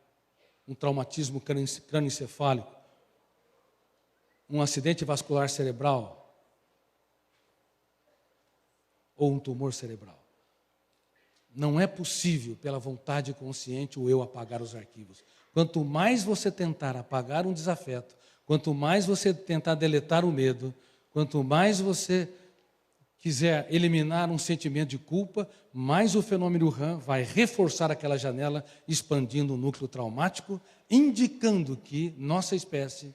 [SPEAKER 1] um traumatismo crânioencefálico, um acidente vascular cerebral ou um tumor cerebral. Não é possível, pela vontade consciente, o eu apagar os arquivos. Quanto mais você tentar apagar um desafeto, quanto mais você tentar deletar o medo, quanto mais você quiser eliminar um sentimento de culpa, mais o fenômeno RAM vai reforçar aquela janela, expandindo o núcleo traumático, indicando que nossa espécie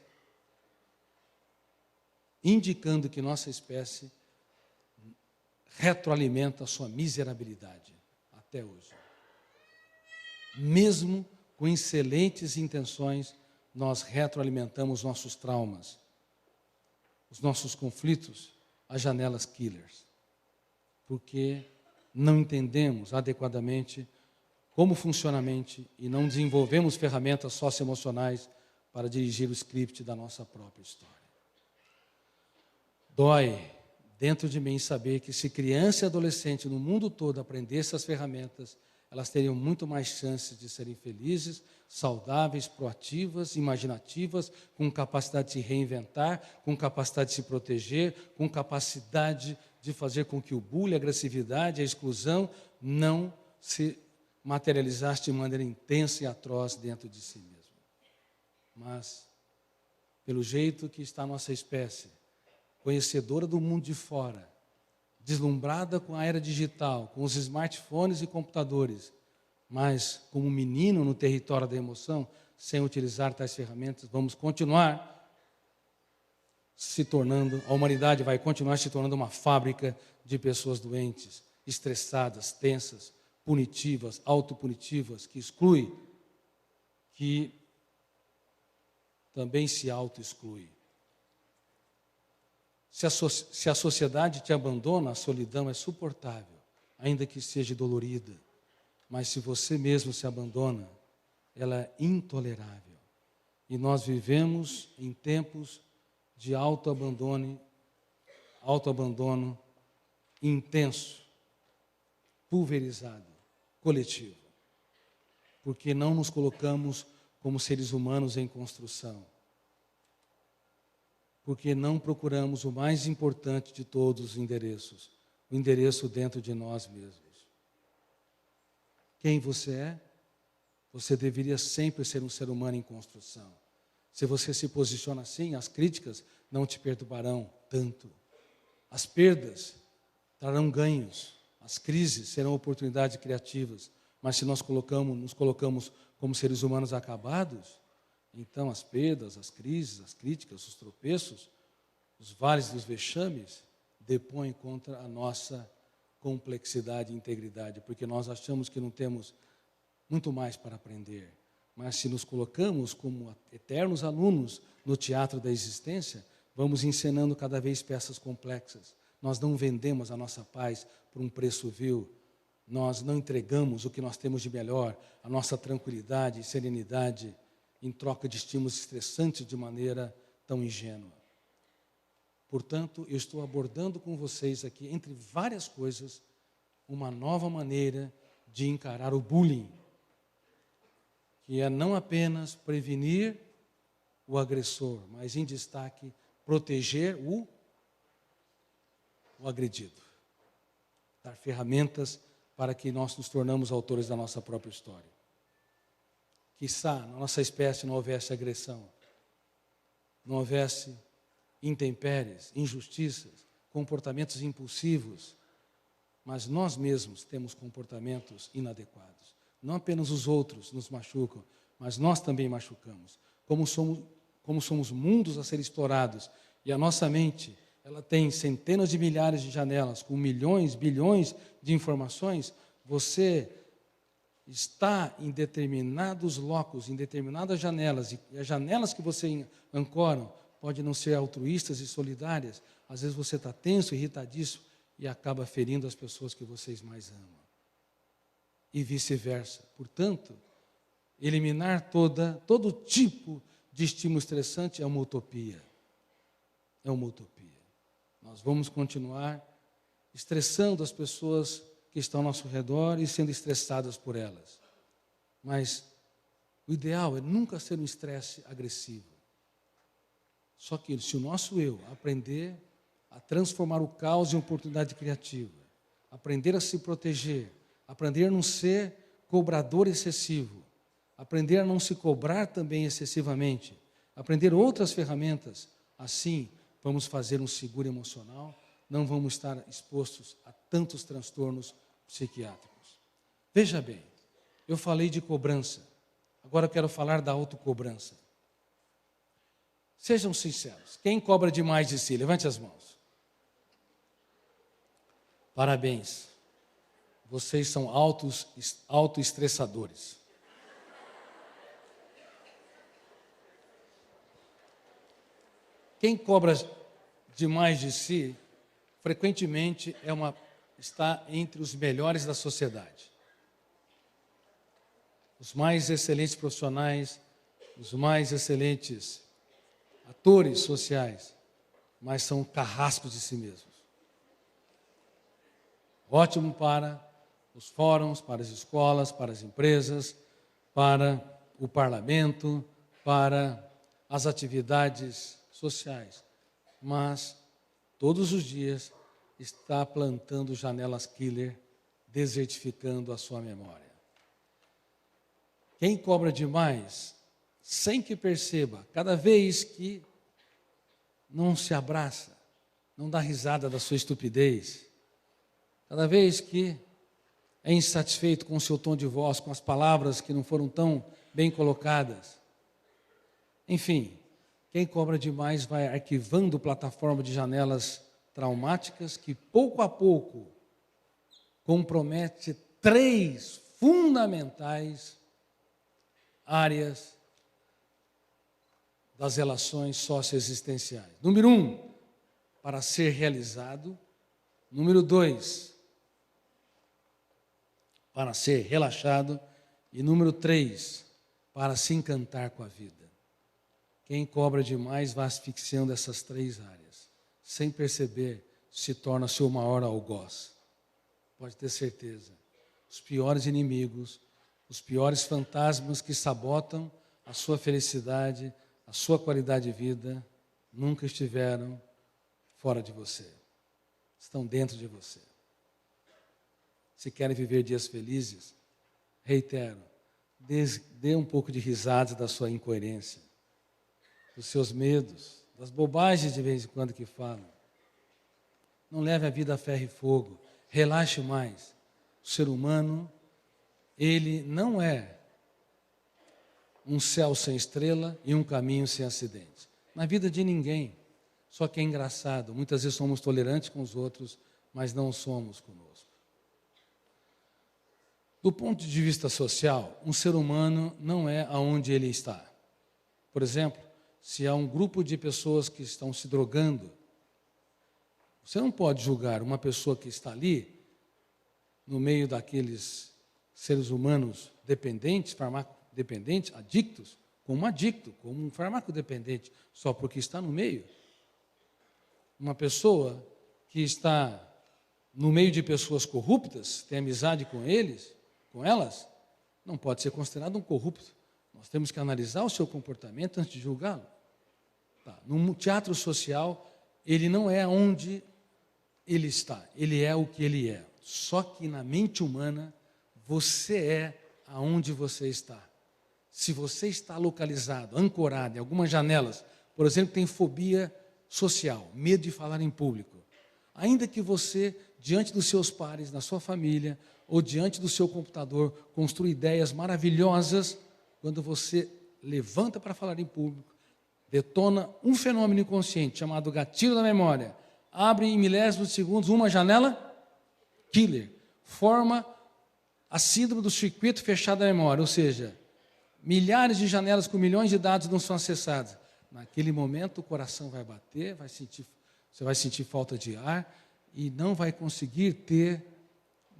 [SPEAKER 1] retroalimenta a sua miserabilidade até hoje. Mesmo com excelentes intenções, nós retroalimentamos nossos traumas, os nossos conflitos, as janelas killers, porque não entendemos adequadamente como funciona a mente e não desenvolvemos ferramentas socioemocionais para dirigir o script da nossa própria história. Dói dentro de mim saber que se criança e adolescente no mundo todo aprendessem essas ferramentas, elas teriam muito mais chances de serem felizes, saudáveis, proativas, imaginativas, com capacidade de se reinventar, com capacidade de se proteger, com capacidade de fazer com que o bullying, a agressividade, a exclusão não se materializasse de maneira intensa e atroz dentro de si mesmo. Mas, pelo jeito que está a nossa espécie, conhecedora do mundo de fora, deslumbrada com a era digital, com os smartphones e computadores, mas como menino no território da emoção, sem utilizar tais ferramentas, vamos continuar a humanidade vai continuar se tornando uma fábrica de pessoas doentes, estressadas, tensas, punitivas, autopunitivas, que exclui, que também se auto-exclui. Se a sociedade te abandona, a solidão é suportável, ainda que seja dolorida. Mas se você mesmo se abandona, ela é intolerável. E nós vivemos em tempos de autoabandono intenso, pulverizado, coletivo. Porque não nos colocamos como seres humanos em construção. Porque não procuramos o mais importante de todos os endereços, o endereço dentro de nós mesmos. Quem você é? Você deveria sempre ser um ser humano em construção. Se você se posiciona assim, as críticas não te perturbarão tanto. As perdas trarão ganhos, as crises serão oportunidades criativas. Mas se nos colocamos como seres humanos acabados, então as perdas, as crises, as críticas, os tropeços, os vales dos vexames, depõem contra a nossa complexidade e integridade, porque nós achamos que não temos muito mais para aprender. Mas se nos colocamos como eternos alunos no teatro da existência, vamos encenando cada vez peças complexas. Nós não vendemos a nossa paz por um preço vil. Nós não entregamos o que nós temos de melhor, a nossa tranquilidade e serenidade, em troca de estímulos estressantes de maneira tão ingênua. Portanto, eu estou abordando com vocês aqui, entre várias coisas, uma nova maneira de encarar o bullying, que é não apenas prevenir o agressor, mas em destaque proteger o agredido. Dar ferramentas para que nós nos tornamos autores da nossa própria história. Quiçá na nossa espécie não houvesse agressão, não houvesse intempéries, injustiças, comportamentos impulsivos, mas nós mesmos temos comportamentos inadequados. Não apenas os outros nos machucam, mas nós também machucamos. Como somos mundos a serem explorados, e a nossa mente, ela tem centenas de milhares de janelas, com milhões, bilhões de informações, você está em determinados locos, em determinadas janelas, e as janelas que você ancoram podem não ser altruístas e solidárias. Às vezes você está tenso, irritadíssimo, e acaba ferindo as pessoas que vocês mais amam. E vice-versa. Portanto, eliminar todo tipo de estímulo estressante é uma utopia. É uma utopia. Nós vamos continuar estressando as pessoas que estão ao nosso redor e sendo estressadas por elas. Mas o ideal é nunca ser um estresse agressivo. Só que se o nosso eu aprender a transformar o caos em oportunidade criativa, aprender a se proteger, aprender a não ser cobrador excessivo, aprender a não se cobrar também excessivamente, aprender outras ferramentas, assim vamos fazer um seguro emocional, não vamos estar expostos a tantos transtornos psiquiátricos. Veja bem, eu falei de cobrança, agora eu quero falar da autocobrança. Sejam sinceros, quem cobra demais de si? Levante as mãos. Parabéns, vocês são autoestressadores. Quem cobra demais de si, frequentemente está entre os melhores da sociedade. Os mais excelentes profissionais, os mais excelentes atores sociais, mas são carrascos de si mesmos. Ótimo para os fóruns, para as escolas, para as empresas, para o parlamento, para as atividades sociais. Mas, todos os dias, está plantando janelas killer, desertificando a sua memória. Quem cobra demais, sem que perceba, cada vez que não se abraça, não dá risada da sua estupidez, cada vez que é insatisfeito com o seu tom de voz, com as palavras que não foram tão bem colocadas. Enfim, quem cobra demais vai arquivando plataforma de janelas traumáticas que, pouco a pouco, compromete 3 fundamentais áreas das relações socioexistenciais. Número 1, para ser realizado. Número 2, para ser relaxado. E número 3, para se encantar com a vida. Quem cobra demais vai asfixiando essas 3 áreas. Sem perceber, se torna seu maior algoz. Pode ter certeza. Os piores inimigos, os piores fantasmas que sabotam a sua felicidade, a sua qualidade de vida, nunca estiveram fora de você. Estão dentro de você. Se querem viver dias felizes, reitero, dê um pouco de risada da sua incoerência, dos seus medos, das bobagens de vez em quando que falam. Não leve a vida a ferro e fogo, relaxe mais. O ser humano, ele não é um céu sem estrela e um caminho sem acidentes. Na vida de ninguém. Só que é engraçado, muitas vezes somos tolerantes com os outros, mas não somos conosco. Do ponto de vista social, um ser humano não é aonde ele está. Por exemplo, se há um grupo de pessoas que estão se drogando, você não pode julgar uma pessoa que está ali, no meio daqueles seres humanos dependentes, farmacodependentes, adictos, como um adicto, como um farmacodependente, só porque está no meio. Uma pessoa que está no meio de pessoas corruptas, tem amizade com eles, com elas, não pode ser considerado um corrupto. Nós temos que analisar o seu comportamento antes de julgá-lo. Tá. No teatro social, ele não é onde ele está, ele é o que ele é. Só que na mente humana, você é aonde você está. Se você está localizado, ancorado em algumas janelas, por exemplo, tem fobia social, medo de falar em público, ainda que você, diante dos seus pares, na sua família, ou diante do seu computador, construa ideias maravilhosas, quando você levanta para falar em público, detona um fenômeno inconsciente chamado gatilho da memória, abre em milésimos de segundos uma janela killer, forma a síndrome do circuito fechado da memória, ou seja, milhares de janelas com milhões de dados não são acessadas. Naquele momento o coração vai bater, você vai sentir falta de ar e não vai conseguir ter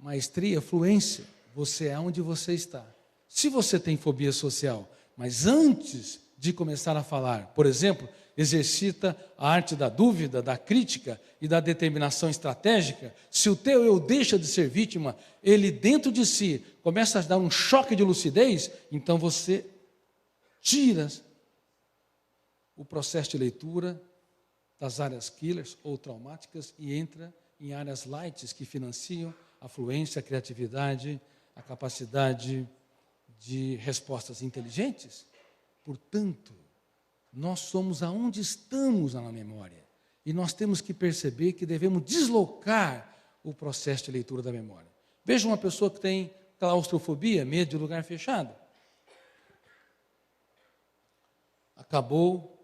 [SPEAKER 1] maestria, fluência. Você é onde você está. Se você tem fobia social, mas antes de começar a falar, por exemplo, exercita a arte da dúvida, da crítica e da determinação estratégica, se o teu eu deixa de ser vítima, ele dentro de si começa a dar um choque de lucidez, então você tira o processo de leitura das áreas killers ou traumáticas e entra em áreas lights que financiam a fluência, a criatividade, a capacidade de respostas inteligentes. Portanto, nós somos aonde estamos na memória. E nós temos que perceber que devemos deslocar o processo de leitura da memória. Veja uma pessoa que tem claustrofobia, medo de lugar fechado. Acabou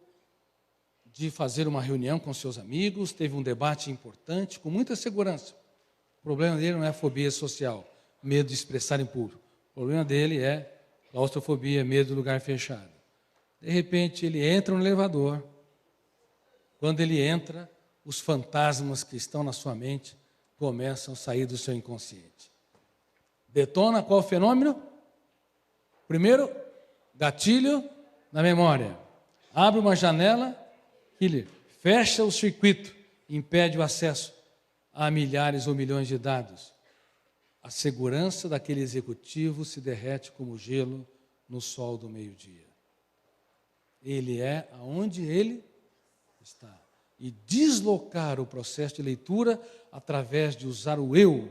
[SPEAKER 1] de fazer uma reunião com seus amigos, teve um debate importante, com muita segurança. O problema dele não é a fobia social, medo de expressar em público. O problema dele é claustrofobia, medo de lugar fechado. De repente, ele entra no elevador. Quando ele entra, os fantasmas que estão na sua mente começam a sair do seu inconsciente. Detona qual fenômeno? Primeiro, gatilho na memória. Abre uma janela, fecha o circuito, impede o acesso a milhares ou milhões de dados. A segurança daquele executivo se derrete como gelo no sol do meio-dia. Ele é aonde ele está. E deslocar o processo de leitura através de usar o eu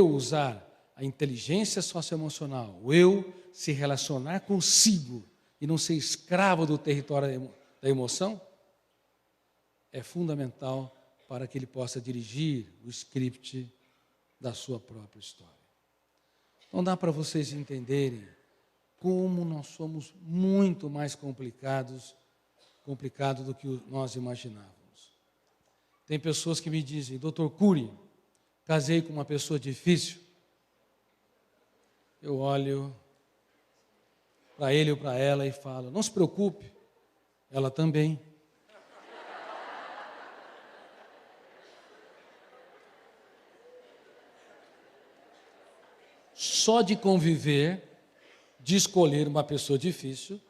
[SPEAKER 1] usar a inteligência socioemocional, o eu se relacionar consigo e não ser escravo do território da emoção, é fundamental para que ele possa dirigir o script da sua própria história. Não dá para vocês entenderem como nós somos muito mais complicado do que nós imaginávamos. Tem pessoas que me dizem, Dr. Cury, casei com uma pessoa difícil. Eu olho para ele ou para ela e falo, não se preocupe, ela também. Só de conviver, de escolher uma pessoa difícil,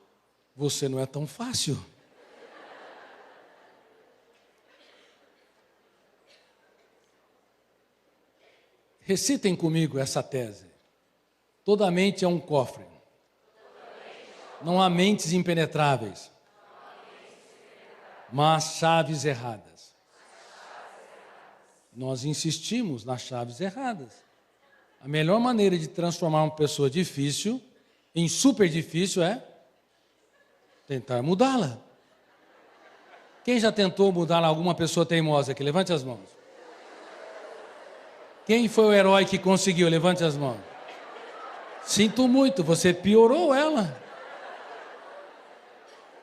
[SPEAKER 1] você não é tão fácil. Recitem comigo essa tese. Toda mente é um cofre. Não há mentes impenetráveis, mas chaves erradas. Nós insistimos nas chaves erradas. A melhor maneira de transformar uma pessoa difícil em super difícil é tentar mudá-la. Quem já tentou mudar alguma pessoa teimosa aqui? Levante as mãos. Quem foi o herói que conseguiu? Levante as mãos. Sinto muito, você piorou ela.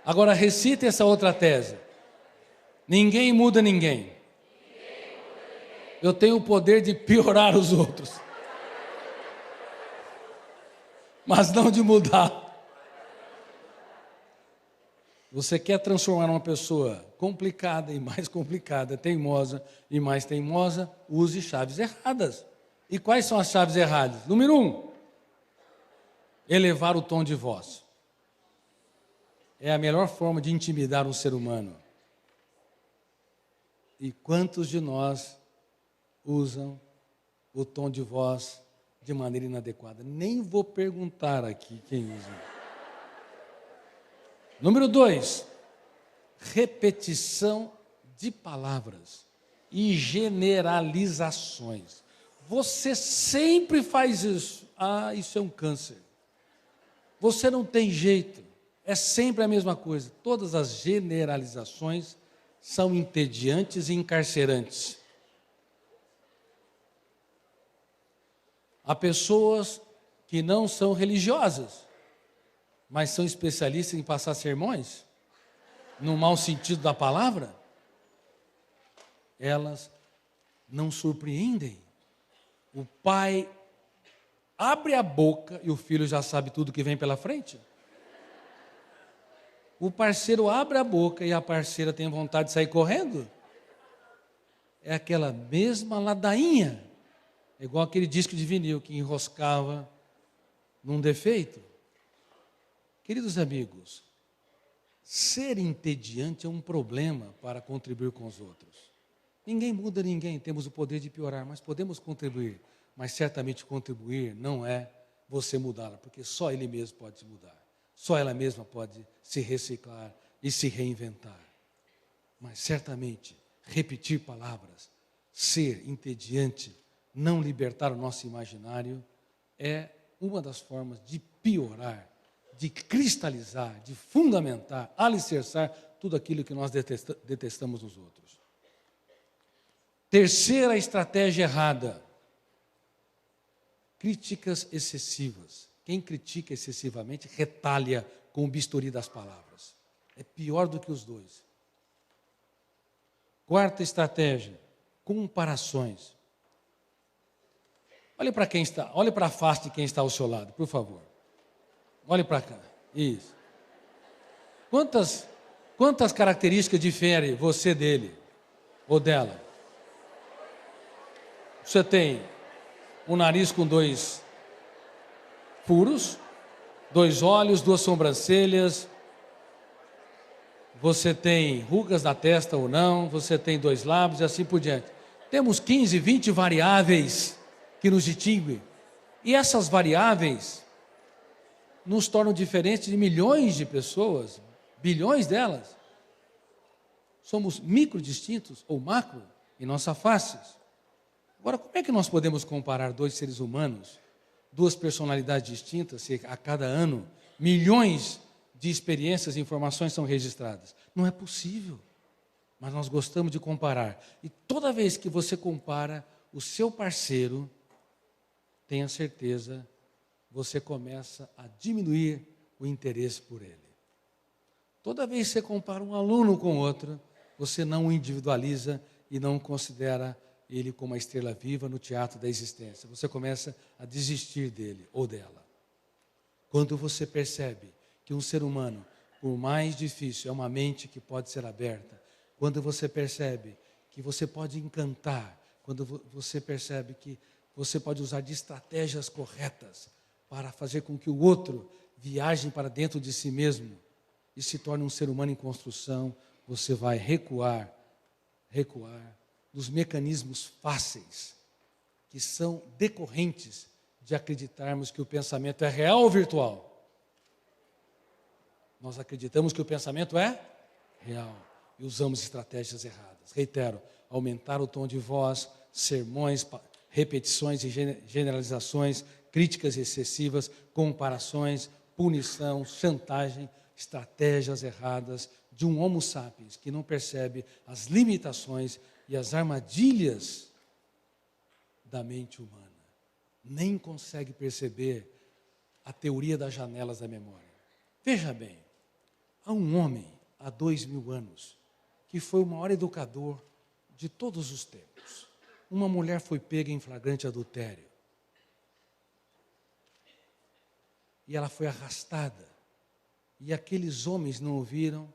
[SPEAKER 1] Agora recite essa outra tese. Ninguém muda ninguém. Eu tenho o poder de piorar os outros, mas não de mudar. Você quer transformar uma pessoa complicada e mais complicada, teimosa e mais teimosa, use chaves erradas. E quais são as chaves erradas? Número 1, elevar o tom de voz. É a melhor forma de intimidar um ser humano. E quantos de nós usam o tom de voz de maneira inadequada. Nem vou perguntar aqui quem usa. Número 2, repetição de palavras e generalizações. Você sempre faz isso. Ah, isso é um câncer. Você não tem jeito. É sempre a mesma coisa. Todas as generalizações são entediantes e encarcerantes. Há pessoas que não são religiosas, mas são especialistas em passar sermões, no mau sentido da palavra. Elas não surpreendem. O pai abre a boca e o filho já sabe tudo que vem pela frente. O parceiro abre a boca e a parceira tem vontade de sair correndo. É aquela mesma ladainha. É igual aquele disco de vinil que enroscava num defeito. Queridos amigos, ser entediante é um problema para contribuir com os outros. Ninguém muda ninguém, temos o poder de piorar, mas podemos contribuir. Mas certamente contribuir não é você mudá-la, porque só ele mesmo pode se mudar. Só ela mesma pode se reciclar e se reinventar. Mas certamente repetir palavras, ser entediante, não libertar o nosso imaginário é uma das formas de piorar, de cristalizar, de fundamentar, alicerçar tudo aquilo que nós detestamos nos outros. Terceira estratégia errada: críticas excessivas. Quem critica excessivamente retalha com o bisturi das palavras. É pior do que os dois. Quarta estratégia: comparações. Olhe para quem está, olhe para a face de quem está ao seu lado, por favor. Olhe para cá. Isso. Quantas características diferem você dele ou dela? Você tem um nariz com 2 furos, 2 olhos, 2 sobrancelhas. Você tem rugas na testa ou não, você tem 2 lábios e assim por diante. Temos 15, 20 variáveis que nos distinguem. E essas variáveis nos tornam diferentes de milhões de pessoas, bilhões delas. Somos micro distintos ou macro em nossa face. Agora, como é que nós podemos comparar 2 seres humanos, 2 personalidades distintas, se a cada ano milhões de experiências e informações são registradas? Não é possível, mas nós gostamos de comparar. E toda vez que você compara o seu parceiro, tenha certeza, você começa a diminuir o interesse por ele. Toda vez que você compara um aluno com outro, você não o individualiza e não considera ele como a estrela viva no teatro da existência. Você começa a desistir dele ou dela. Quando você percebe que um ser humano, por mais difícil, é uma mente que pode ser aberta, quando você percebe que você pode encantar, quando você percebe que você pode usar de estratégias corretas para fazer com que o outro viaje para dentro de si mesmo e se torne um ser humano em construção, você vai recuar dos mecanismos fáceis que são decorrentes de acreditarmos que o pensamento é real ou virtual. Nós acreditamos que o pensamento é real e usamos estratégias erradas. Reitero, aumentar o tom de voz, sermões, repetições e generalizações, críticas excessivas, comparações, punição, chantagem, estratégias erradas de um homo sapiens que não percebe as limitações e as armadilhas da mente humana. Nem consegue perceber a teoria das janelas da memória. Veja bem, há um homem há 2000 anos que foi o maior educador de todos os tempos. Uma mulher foi pega em flagrante adultério. E ela foi arrastada. E aqueles homens não ouviram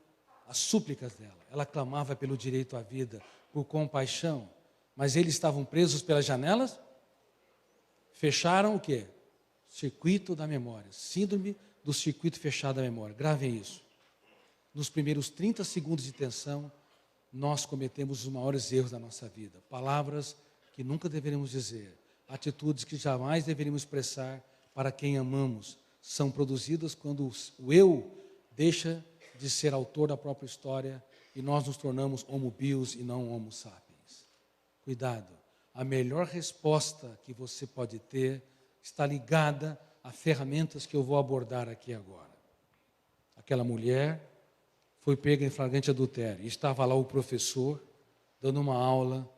[SPEAKER 1] as súplicas dela. Ela clamava pelo direito à vida, por compaixão. Mas eles estavam presos pelas janelas? Fecharam o quê? Circuito da memória. Síndrome do circuito fechado da memória. Gravem isso. Nos primeiros 30 segundos de tensão, nós cometemos os maiores erros da nossa vida. Palavras que nunca deveríamos dizer. atitudes que jamais deveríamos expressar para quem amamos. São produzidas quando o eu deixa de ser autor da própria história e nós nos tornamos homo bios e não homo sapiens. Cuidado, a melhor resposta que você pode ter está ligada a ferramentas que eu vou abordar aqui agora. Aquela mulher foi pega em flagrante adultério. Estava lá o professor dando uma aula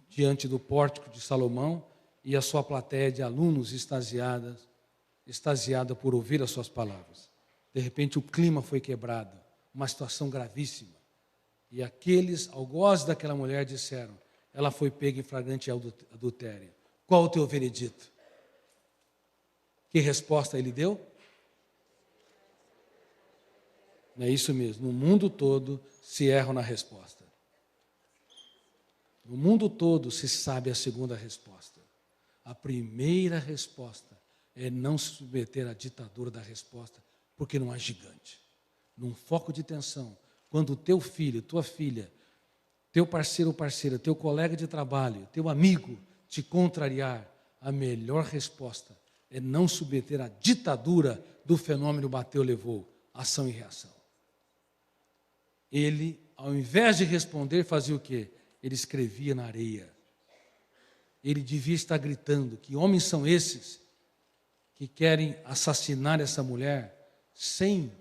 [SPEAKER 1] diante do pórtico de Salomão e a sua plateia de alunos extasiada por ouvir as suas palavras. De repente o clima foi quebrado, uma situação gravíssima. E aqueles algozes daquela mulher disseram: ela foi pega em flagrante adultério. Qual o teu veredito? Que resposta ele deu? É isso mesmo, no mundo todo se erra na resposta. No mundo todo se sabe a segunda resposta. A primeira resposta é não se submeter à ditadura da resposta, porque não há gigante. Num foco de tensão, quando o teu filho, tua filha, teu parceiro ou parceira, teu colega de trabalho, teu amigo te contrariar, a melhor resposta é não submeter à ditadura do fenômeno bateu, levou, ação e reação. Ele, ao invés de responder, fazia o quê? Ele escrevia na areia. Ele devia estar gritando: que homens são esses que querem assassinar essa mulher sem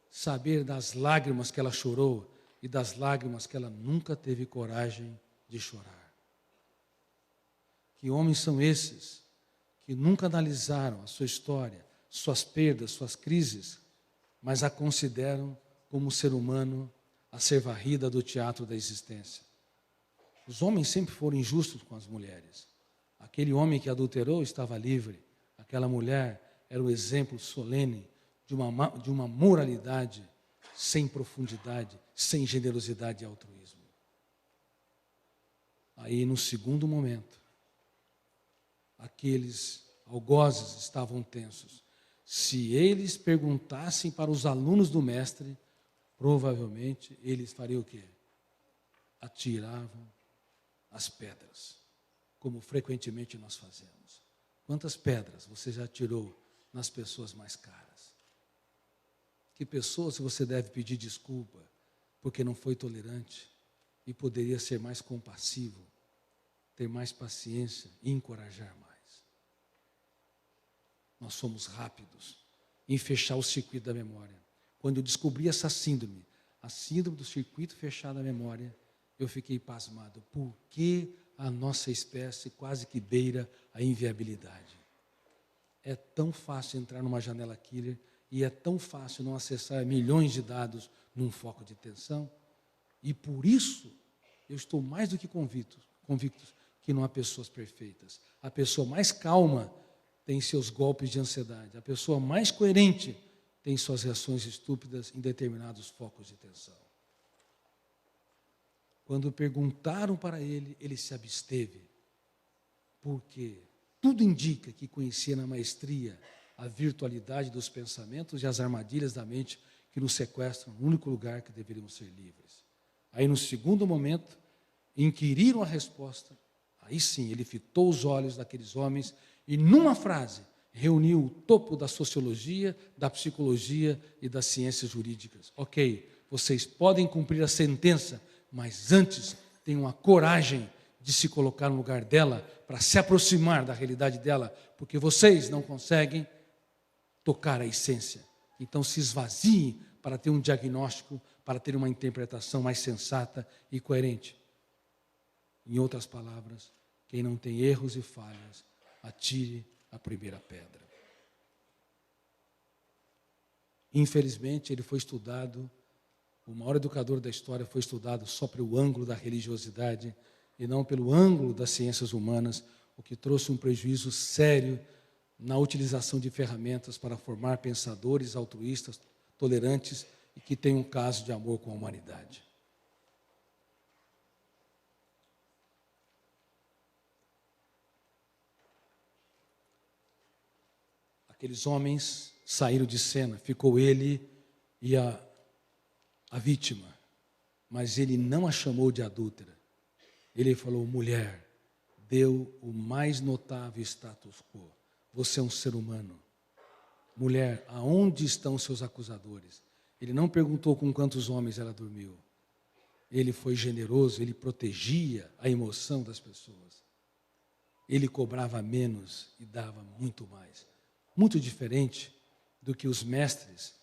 [SPEAKER 1] saber das lágrimas que ela chorou e das lágrimas que ela nunca teve coragem de chorar? Que homens são esses que nunca analisaram a sua história, suas perdas, suas crises, mas a consideram como ser humano a ser varrida do teatro da existência? Os homens sempre foram injustos com as mulheres. Aquele homem que adulterou estava livre. Aquela mulher era o exemplo solene de uma moralidade sem profundidade, sem generosidade e altruísmo. Aí, no segundo momento, aqueles algozes estavam tensos. Se eles perguntassem para os alunos do mestre, provavelmente eles fariam o quê? Atiravam as pedras, como frequentemente nós fazemos. Quantas pedras você já atirou nas pessoas mais caras? Que pessoas você deve pedir desculpa porque não foi tolerante e poderia ser mais compassivo, ter mais paciência e encorajar mais? Nós somos rápidos em fechar o circuito da memória. Quando eu descobri essa síndrome, a síndrome do circuito fechado da memória, eu fiquei pasmado. Por que a nossa espécie quase que beira a inviabilidade? É tão fácil entrar numa janela killer e é tão fácil não acessar milhões de dados num foco de tensão. E por isso, eu estou mais do que convicto que não há pessoas perfeitas. A pessoa mais calma tem seus golpes de ansiedade. A pessoa mais coerente tem suas reações estúpidas em determinados focos de tensão. Quando perguntaram para ele, ele se absteve, porque tudo indica que conhecia na maestria a virtualidade dos pensamentos e as armadilhas da mente que nos sequestram no único lugar que deveríamos ser livres. Aí, no segundo momento, inquiriram a resposta, aí sim, ele fitou os olhos daqueles homens e, numa frase, reuniu o topo da sociologia, da psicologia e das ciências jurídicas. Ok, vocês podem cumprir a sentença, mas antes tenham a coragem de se colocar no lugar dela, para se aproximar da realidade dela, porque vocês não conseguem tocar a essência. Então se esvaziem para ter um diagnóstico, para ter uma interpretação mais sensata e coerente. Em outras palavras, quem não tem erros e falhas, atire a primeira pedra. Infelizmente, ele foi estudado, o maior educador da história foi estudado só pelo ângulo da religiosidade e não pelo ângulo das ciências humanas, o que trouxe um prejuízo sério na utilização de ferramentas para formar pensadores altruístas, tolerantes e que tenham um caso de amor com a humanidade. Aqueles homens saíram de cena, ficou ele e a vítima, mas ele não a chamou de adúltera. Ele falou: mulher, deu o mais notável status quo. Você é um ser humano. Mulher, aonde estão seus acusadores? Ele não perguntou com quantos homens ela dormiu. Ele foi generoso, ele protegia a emoção das pessoas. Ele cobrava menos e dava muito mais. Muito diferente do que os mestres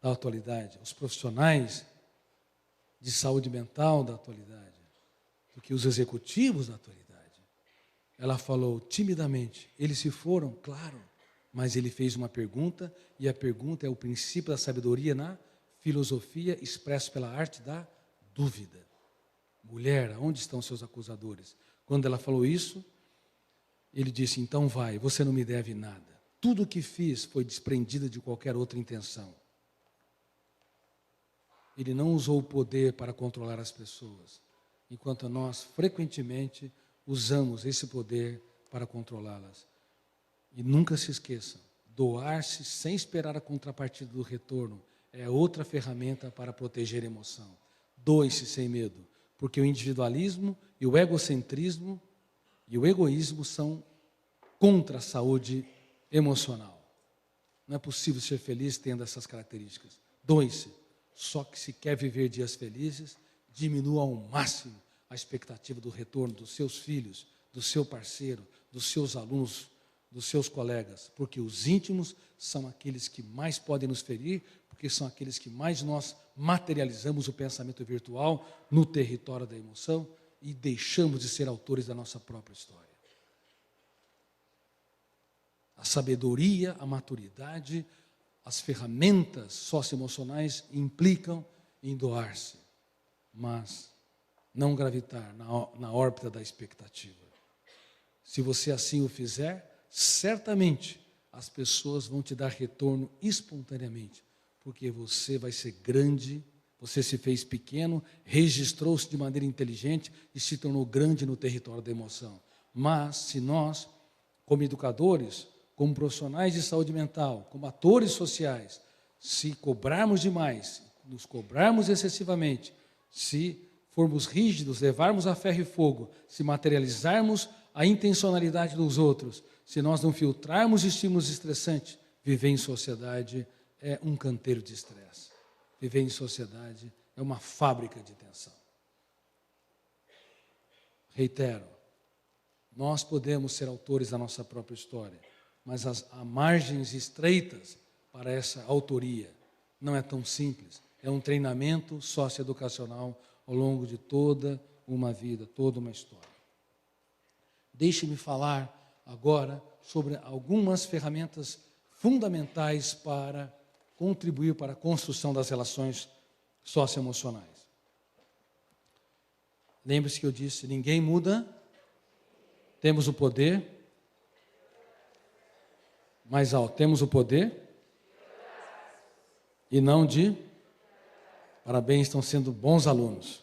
[SPEAKER 1] da atualidade, os profissionais de saúde mental da atualidade, do que os executivos da atualidade. Ela falou timidamente, eles se foram, claro, mas ele fez uma pergunta, e a pergunta é o princípio da sabedoria na filosofia expresso pela arte da dúvida. Mulher, onde estão seus acusadores? Quando ela falou isso, ele disse, então vai, você não me deve nada. Tudo o que fiz foi desprendido de qualquer outra intenção. Ele não usou o poder para controlar as pessoas, enquanto nós frequentemente usamos esse poder para controlá-las. E nunca se esqueçam, doar-se sem esperar a contrapartida do retorno é outra ferramenta para proteger a emoção. Doe-se sem medo, porque o individualismo e o egocentrismo e o egoísmo são contra a saúde emocional. Não é possível ser feliz tendo essas características. Doe-se. Só que se quer viver dias felizes, diminua ao máximo a expectativa do retorno dos seus filhos, do seu parceiro, dos seus alunos, dos seus colegas, porque os íntimos são aqueles que mais podem nos ferir, porque são aqueles que mais nós materializamos o pensamento virtual no território da emoção e deixamos de ser autores da nossa própria história. A sabedoria, a maturidade, as ferramentas socioemocionais implicam em doar-se, mas não gravitar na órbita da expectativa. Se você assim o fizer, certamente as pessoas vão te dar retorno espontaneamente, porque você vai ser grande, você se fez pequeno, registrou-se de maneira inteligente e se tornou grande no território da emoção. Mas se nós, como educadores, como profissionais de saúde mental, como atores sociais, se cobrarmos demais, nos cobrarmos excessivamente, se formos rígidos, levarmos a ferro e fogo, se materializarmos a intencionalidade dos outros, se nós não filtrarmos estímulos estressantes, viver em sociedade é um canteiro de estresse. Viver em sociedade é uma fábrica de tensão. Reitero, nós podemos ser autores da nossa própria história, mas há margens estreitas para essa autoria. Não é tão simples. É um treinamento socioeducacional ao longo de toda uma vida, toda uma história. Deixe-me falar agora sobre algumas ferramentas fundamentais para contribuir para a construção das relações socioemocionais. Lembre-se que eu disse, ninguém muda, temos o poder. Mais alto, temos o poder e não de... Parabéns, estão sendo bons alunos.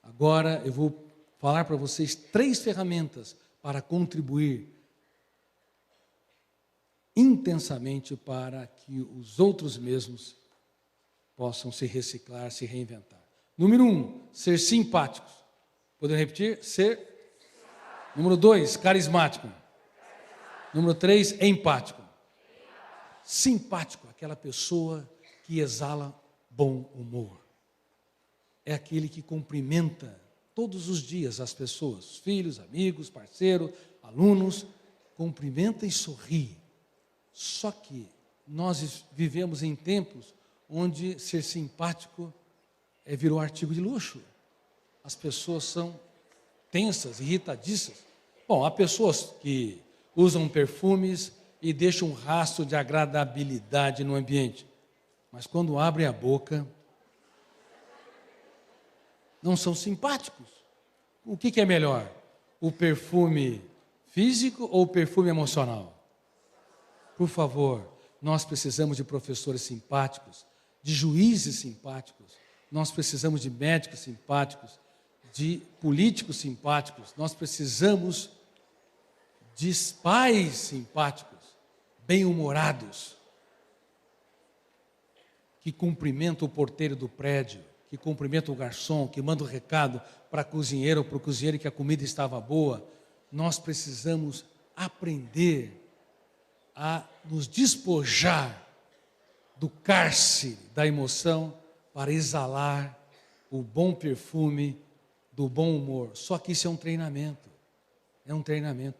[SPEAKER 1] Agora eu vou falar para vocês 3 ferramentas para contribuir intensamente para que os outros mesmos possam se reciclar, se reinventar. Número 1, ser simpáticos. Podemos repetir? Ser. Número 2, carismático. Número 3, empático. Simpático, aquela pessoa que exala bom humor. É aquele que cumprimenta todos os dias as pessoas, filhos, amigos, parceiros, alunos, cumprimenta e sorri. Só que nós vivemos em tempos onde ser simpático virou artigo de luxo. As pessoas são tensas, irritadiças. Bom, há pessoas que usam perfumes e deixam um rastro de agradabilidade no ambiente. Mas quando abrem a boca, não são simpáticos. O que é melhor? O perfume físico ou o perfume emocional? Por favor, nós precisamos de professores simpáticos, de juízes simpáticos, nós precisamos de médicos simpáticos, de políticos simpáticos, nós precisamos de pais simpáticos, bem-humorados, que cumprimentam o porteiro do prédio, que cumprimentam o garçom, que manda o recado para a cozinheira ou para o cozinheiro que a comida estava boa. Nós precisamos aprender a nos despojar do cárcere da emoção para exalar o bom perfume do bom humor. Só que isso é um treinamento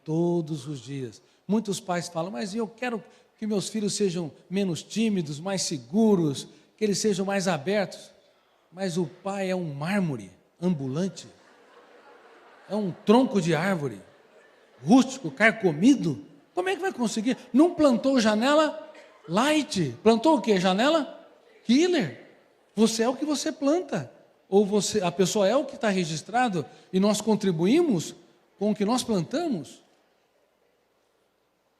[SPEAKER 1] todos os dias. Muitos pais falam, mas eu quero que meus filhos sejam menos tímidos, mais seguros, que eles sejam mais abertos. Mas o pai é um mármore ambulante, é um tronco de árvore, rústico, carcomido. Como é que vai conseguir? Não plantou janela light, plantou o quê? Janela killer. Você é o que você planta, ou a pessoa é o que está registrado, e nós contribuímos com o que nós plantamos.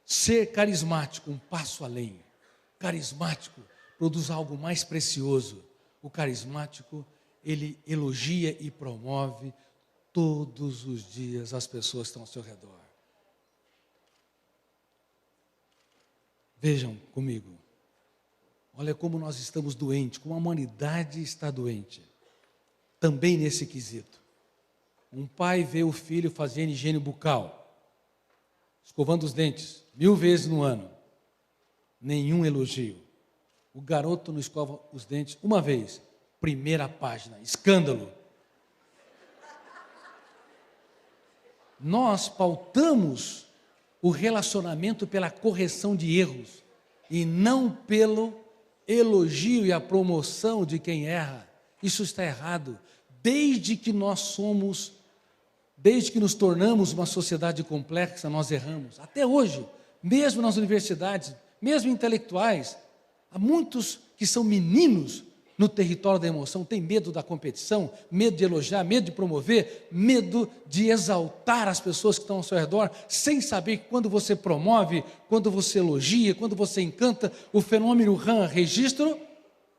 [SPEAKER 1] Ser carismático, um passo além. Carismático produz algo mais precioso. O carismático, ele elogia e promove todos os dias as pessoas que estão ao seu redor. Vejam comigo. Olha como nós estamos doentes, como a humanidade está doente. Também nesse quesito. Um pai vê o filho fazendo higiene bucal, escovando os dentes 1000 vezes no ano. Nenhum elogio. O garoto não escova os dentes uma vez. Primeira página, escândalo. Nós pautamos o relacionamento pela correção de erros e não pelo elogio e a promoção de quem erra. Isso está errado. Desde que nos tornamos uma sociedade complexa, nós erramos. Até hoje, mesmo nas universidades, mesmo intelectuais, há muitos que são meninos no território da emoção, têm medo da competição, medo de elogiar, medo de promover, medo de exaltar as pessoas que estão ao seu redor, sem saber que quando você promove, quando você elogia, quando você encanta, o fenômeno RAM, registro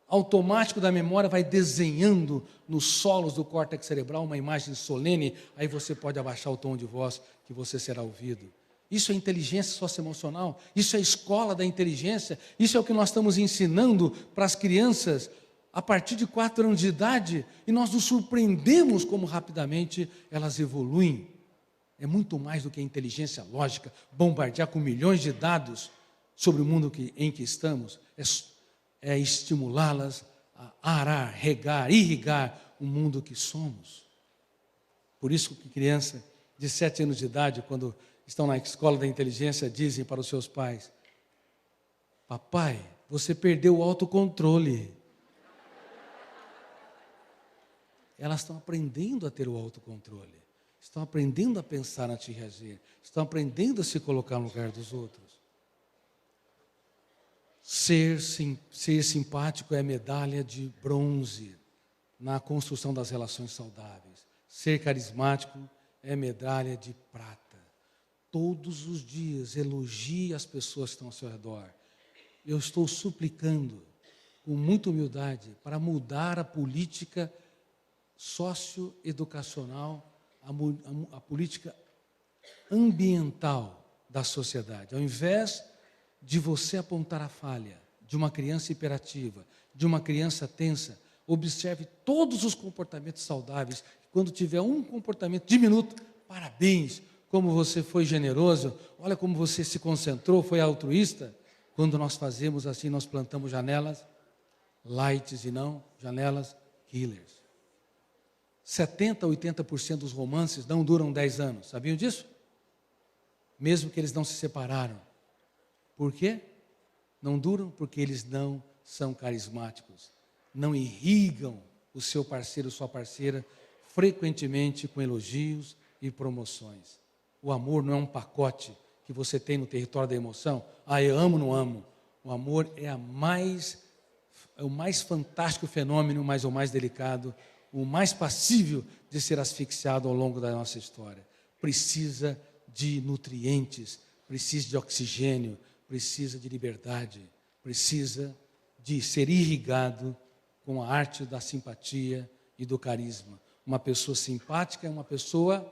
[SPEAKER 1] automático da memória, vai desenhando nos solos do córtex cerebral uma imagem solene, aí você pode abaixar o tom de voz que você será ouvido. Isso é inteligência socioemocional, isso é a escola da inteligência, isso é o que nós estamos ensinando para as crianças a partir de 4 anos de idade, e nós nos surpreendemos como rapidamente elas evoluem. É muito mais do que a inteligência lógica, bombardear com milhões de dados sobre o mundo em que estamos, é estimulá-las a arar, regar, irrigar o mundo que somos. Por isso que criança de 7 anos de idade, quando estão na escola da inteligência, dizem para os seus pais: papai, você perdeu o autocontrole. Elas estão aprendendo a ter o autocontrole, estão aprendendo a pensar antes de reagir, estão aprendendo a se colocar no lugar dos outros. Ser simpático é medalha de bronze na construção das relações saudáveis. Ser carismático é medalha de prata. Todos os dias elogie as pessoas que estão ao seu redor. Eu estou suplicando, com muita humildade, para mudar a política socioeducacional, a política ambiental da sociedade. Ao invés de você apontar a falha de uma criança hiperativa, de uma criança tensa, observe todos os comportamentos saudáveis. Quando tiver um comportamento diminuto, parabéns, como você foi generoso, olha como você se concentrou, foi altruísta. Quando nós fazemos assim, nós plantamos janelas lights e não janelas killers. 70% a 80% dos romances não duram 10 anos, sabiam disso? Mesmo que eles não se separaram. Por quê? Não duram porque eles não são carismáticos, não irrigam o seu parceiro, sua parceira, frequentemente com elogios e promoções. O amor não é um pacote que você tem no território da emoção. Ah, eu amo, não amo. O amor é o mais fantástico fenômeno, mas o mais delicado, o mais passível de ser asfixiado ao longo da nossa história. Precisa de nutrientes, precisa de oxigênio, precisa de liberdade, precisa de ser irrigado com a arte da simpatia e do carisma. Uma pessoa simpática é uma pessoa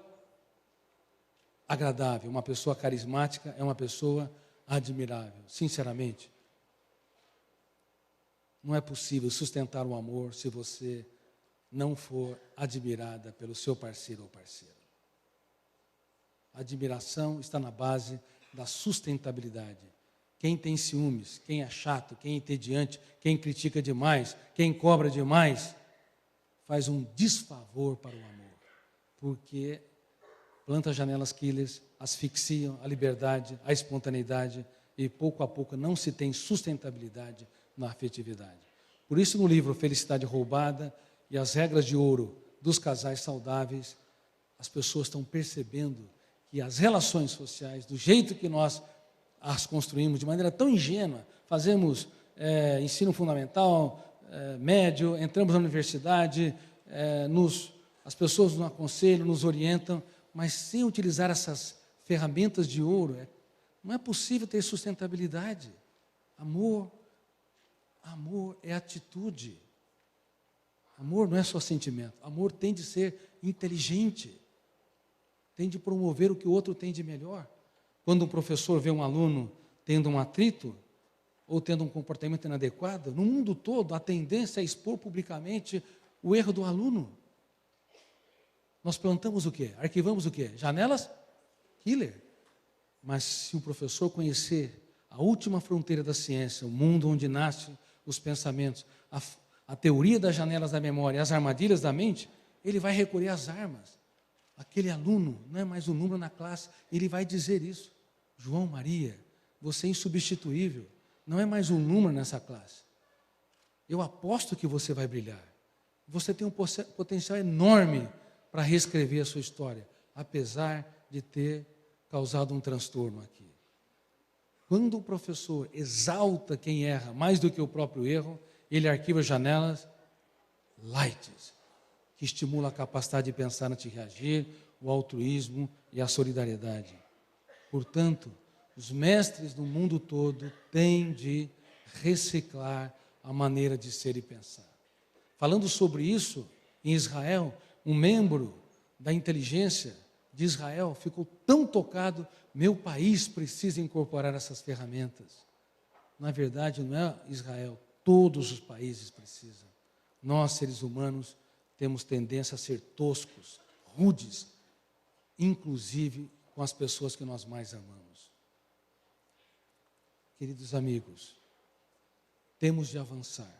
[SPEAKER 1] agradável, uma pessoa carismática é uma pessoa admirável. Sinceramente, não é possível sustentar o amor se você não for admirada pelo seu parceiro ou parceira. A admiração está na base da sustentabilidade. Quem tem ciúmes, quem é chato, quem é entediante, quem critica demais, quem cobra demais, faz um desfavor para o amor, porque planta janelas killers, asfixiam a liberdade, a espontaneidade e pouco a pouco não se tem sustentabilidade na afetividade. Por isso no livro Felicidade Roubada e as regras de ouro dos casais saudáveis, as pessoas estão percebendo que as relações sociais, do jeito que nós as construímos de maneira tão ingênua, fazemos ensino fundamental, médio, entramos na universidade, as pessoas nos aconselham, nos orientam, mas sem utilizar essas ferramentas de ouro, não é possível ter sustentabilidade. Amor é atitude. Amor não é só sentimento. Amor tem de ser inteligente, tem de promover o que o outro tem de melhor. Quando um professor vê um aluno tendo um atrito, ou tendo um comportamento inadequado, no mundo todo a tendência é expor publicamente o erro do aluno. Nós plantamos o quê? Arquivamos o quê? Janelas killer. Mas se o professor conhecer a última fronteira da ciência, o mundo onde nascem os pensamentos, a teoria das janelas da memória, as armadilhas da mente, ele vai recorrer às armas. Aquele aluno não é mais um número na classe, ele vai dizer isso. João, Maria, você é insubstituível, não é mais um número nessa classe. Eu aposto que você vai brilhar. Você tem um potencial enorme para reescrever a sua história, apesar de ter causado um transtorno aqui. Quando o professor exalta quem erra mais do que o próprio erro, ele arquiva janelas lights, que estimula a capacidade de pensar antes de reagir, o altruísmo e a solidariedade. Portanto, os mestres do mundo todo têm de reciclar a maneira de ser e pensar. Falando sobre isso, em Israel, um membro da inteligência de Israel ficou tão tocado, meu país precisa incorporar essas ferramentas. Na verdade, não é Israel, todos os países precisam. Nós, seres humanos, temos tendência a ser toscos, rudes, inclusive com as pessoas que nós mais amamos. Queridos amigos, temos de avançar.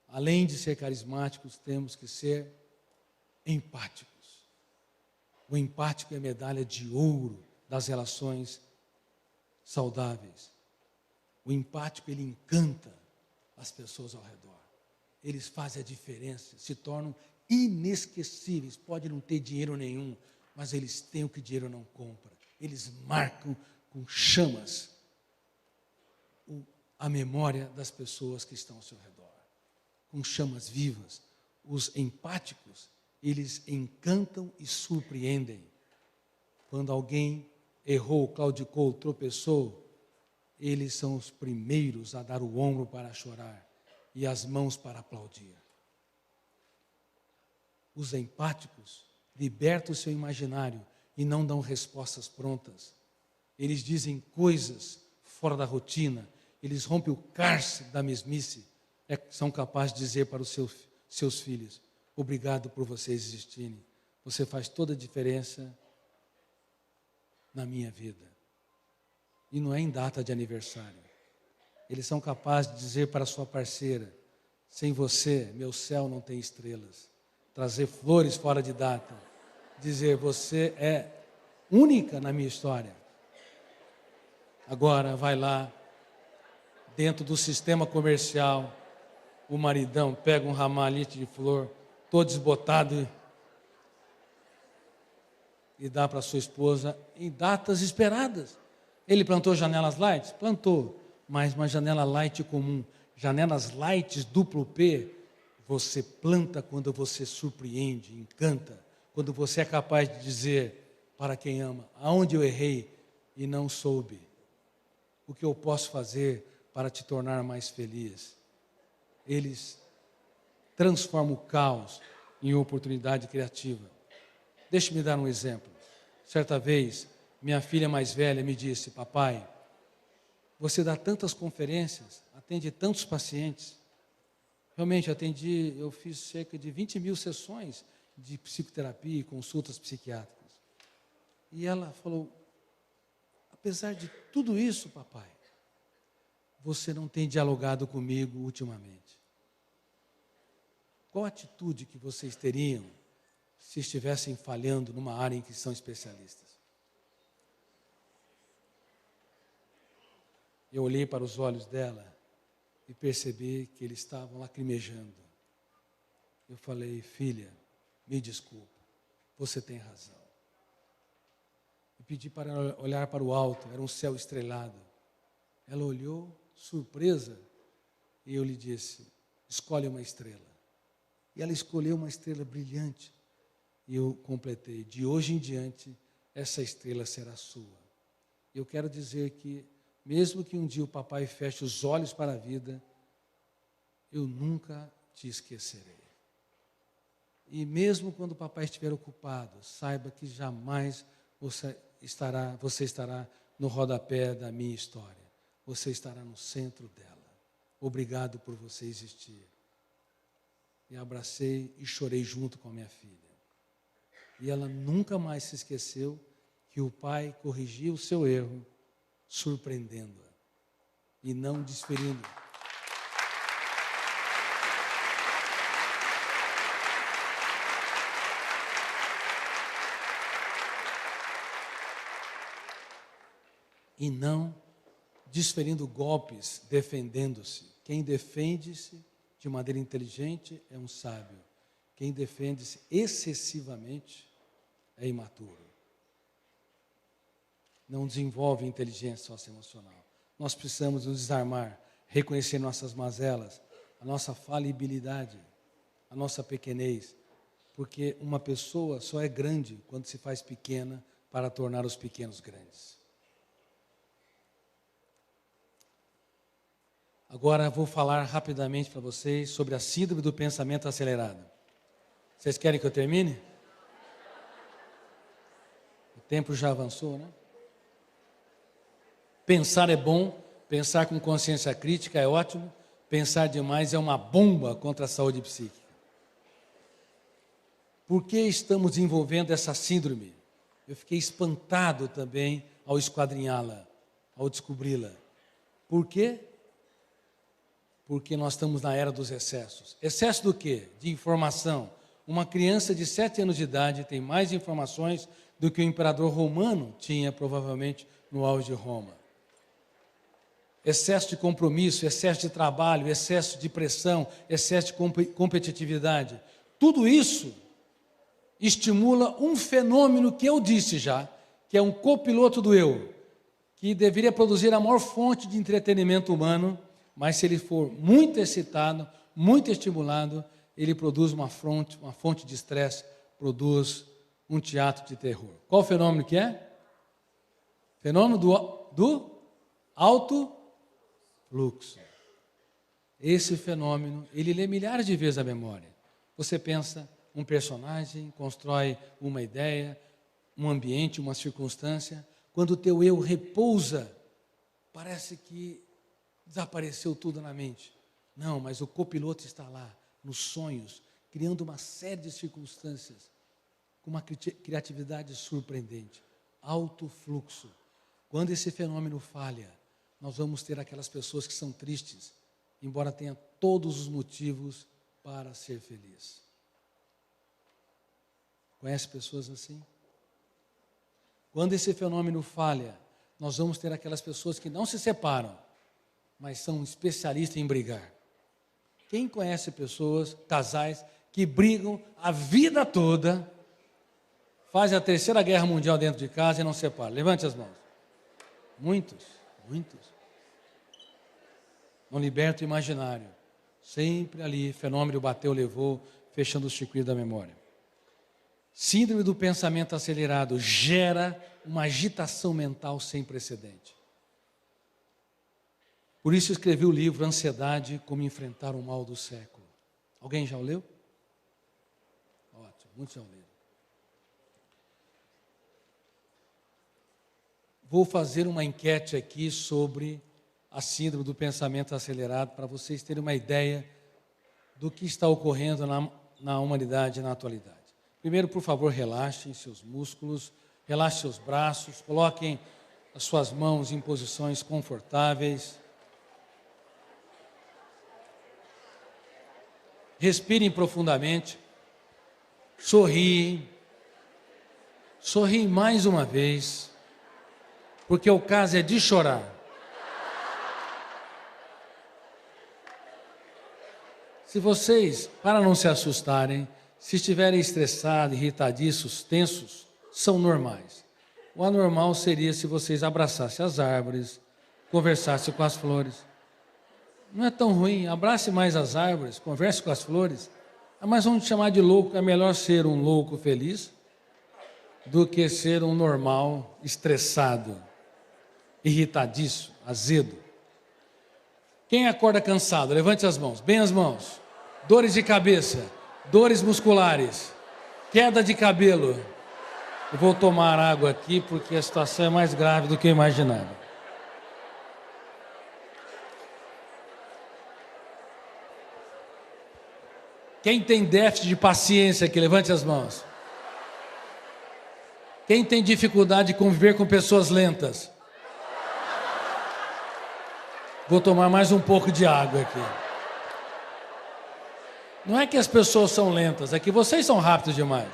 [SPEAKER 1] Além de ser carismáticos, temos que ser empáticos. O empático é a medalha de ouro das relações saudáveis. O empático, ele encanta as pessoas ao redor. Eles fazem a diferença, se tornam inesquecíveis. Pode não ter dinheiro nenhum, mas eles têm o que dinheiro não compra. Eles marcam com chamas a memória das pessoas que estão ao seu redor. Com chamas vivas. Os empáticos, eles encantam e surpreendem. Quando alguém errou, claudicou, tropeçou, eles são os primeiros a dar o ombro para chorar e as mãos para aplaudir. Os empáticos libertam o seu imaginário e não dão respostas prontas. Eles dizem coisas fora da rotina, eles rompem o cárcere da mesmice, são capazes de dizer para os seus filhos, obrigado por vocês existirem, você faz toda a diferença na minha vida. E não é em data de aniversário. Eles são capazes de dizer para a sua parceira, sem você, meu céu não tem estrelas. Trazer flores fora de data. Dizer, você é única na minha história. Agora, vai lá, dentro do sistema comercial, o maridão pega um ramalhete de flor, todo desbotado, e dá para sua esposa em datas esperadas. Ele plantou janelas light? Plantou, mas uma janela light comum. Janelas light duplo P, você planta quando você surpreende, encanta, quando você é capaz de dizer para quem ama, aonde eu errei e não soube, o que eu posso fazer para te tornar mais feliz. Eles transformam o caos em oportunidade criativa. Deixe-me dar um exemplo. Certa vez, minha filha mais velha me disse, papai, você dá tantas conferências, atende tantos pacientes, Realmente, eu fiz cerca de 20 mil sessões de psicoterapia e consultas psiquiátricas. E ela falou, apesar de tudo isso, papai, você não tem dialogado comigo ultimamente. Qual atitude que vocês teriam se estivessem falhando numa área em que são especialistas? Eu olhei para os olhos dela e percebi que eles estavam lacrimejando. Eu falei, filha, me desculpe, você tem razão. E pedi para ela olhar para o alto, era um céu estrelado. Ela olhou, surpresa, e eu lhe disse, escolhe uma estrela. E ela escolheu uma estrela brilhante. E eu completei, de hoje em diante, essa estrela será sua. Eu quero dizer que, mesmo que um dia o papai feche os olhos para a vida, eu nunca te esquecerei. E mesmo quando o papai estiver ocupado, saiba que jamais você estará no rodapé da minha história. Você estará no centro dela. Obrigado por você existir. E abracei e chorei junto com a minha filha. E ela nunca mais se esqueceu que o pai corrigia o seu erro, surpreendendo-a e não desferindo. E não desferindo golpes, defendendo-se. Quem defende-se de maneira inteligente é um sábio. Quem defende-se excessivamente é imaturo. Não desenvolve inteligência socioemocional. Nós precisamos nos desarmar, reconhecer nossas mazelas, a nossa falibilidade, a nossa pequenez, porque uma pessoa só é grande quando se faz pequena para tornar os pequenos grandes. Agora vou falar rapidamente para vocês sobre a síndrome do pensamento acelerado. Vocês querem que eu termine? O tempo já avançou, né? Pensar é bom, pensar com consciência crítica é ótimo, pensar demais é uma bomba contra a saúde psíquica. Por que estamos desenvolvendo essa síndrome? Eu fiquei espantado também ao esquadrinhá-la, ao descobri-la. Por quê? Porque nós estamos na era dos excessos. Excesso do quê? De informação. Uma criança de 7 anos de idade tem mais informações do que o imperador romano tinha, provavelmente, no auge de Roma. Excesso de compromisso, excesso de trabalho, excesso de pressão, excesso de competitividade. Tudo isso estimula um fenômeno que eu disse já, que é um copiloto do eu, que deveria produzir a maior fonte de entretenimento humano, mas se ele for muito excitado, muito estimulado, ele produz uma fonte de estresse, produz um teatro de terror. Qual o fenômeno que é? Fenômeno do alto fluxo. Esse fenômeno, ele lê milhares de vezes a memória. Você pensa um personagem, constrói uma ideia, um ambiente, uma circunstância. Quando o teu eu repousa, parece que desapareceu tudo na mente. Não, mas o copiloto está lá, nos sonhos, criando uma série de circunstâncias, com uma criatividade surpreendente. Alto fluxo. Quando esse fenômeno falha, nós vamos ter aquelas pessoas que são tristes, embora tenha todos os motivos para ser feliz. Conhece pessoas assim? Quando esse fenômeno falha, nós vamos ter aquelas pessoas que não se separam, mas são especialistas em brigar. Quem conhece pessoas, casais, que brigam a vida toda, fazem a terceira guerra mundial dentro de casa e não se separam? Levante as mãos. Muitos. Não liberta o imaginário. Sempre ali, fenômeno bateu, levou, fechando o circuito da memória. Síndrome do pensamento acelerado gera uma agitação mental sem precedente. Por isso escrevi o livro Ansiedade, como enfrentar o mal do século. Alguém já o leu? Ótimo, muitos já o leram. Vou fazer uma enquete aqui sobre a síndrome do pensamento acelerado, para vocês terem uma ideia do que está ocorrendo na humanidade na atualidade. Primeiro, por favor, relaxem seus músculos, relaxem seus braços, coloquem as suas mãos em posições confortáveis. Respirem profundamente, sorriem mais uma vez, porque o caso é de chorar. Se vocês, para não se assustarem, se estiverem estressados, irritadiços, tensos, são normais. O anormal seria se vocês abraçassem as árvores, conversassem com as flores. Não é tão ruim, abrace mais as árvores, converse com as flores. Mas vamos chamar de louco, é melhor ser um louco feliz do que ser um normal estressado, irritadiço, azedo. Quem acorda cansado? Levante as mãos, bem as mãos. Dores de cabeça, dores musculares, queda de cabelo. Eu vou tomar água aqui porque a situação é mais grave do que eu imaginava. Quem tem déficit de paciência aqui, levante as mãos. Quem tem dificuldade de conviver com pessoas lentas? Vou tomar mais um pouco de água aqui. Não é que as pessoas são lentas, é que vocês são rápidos demais.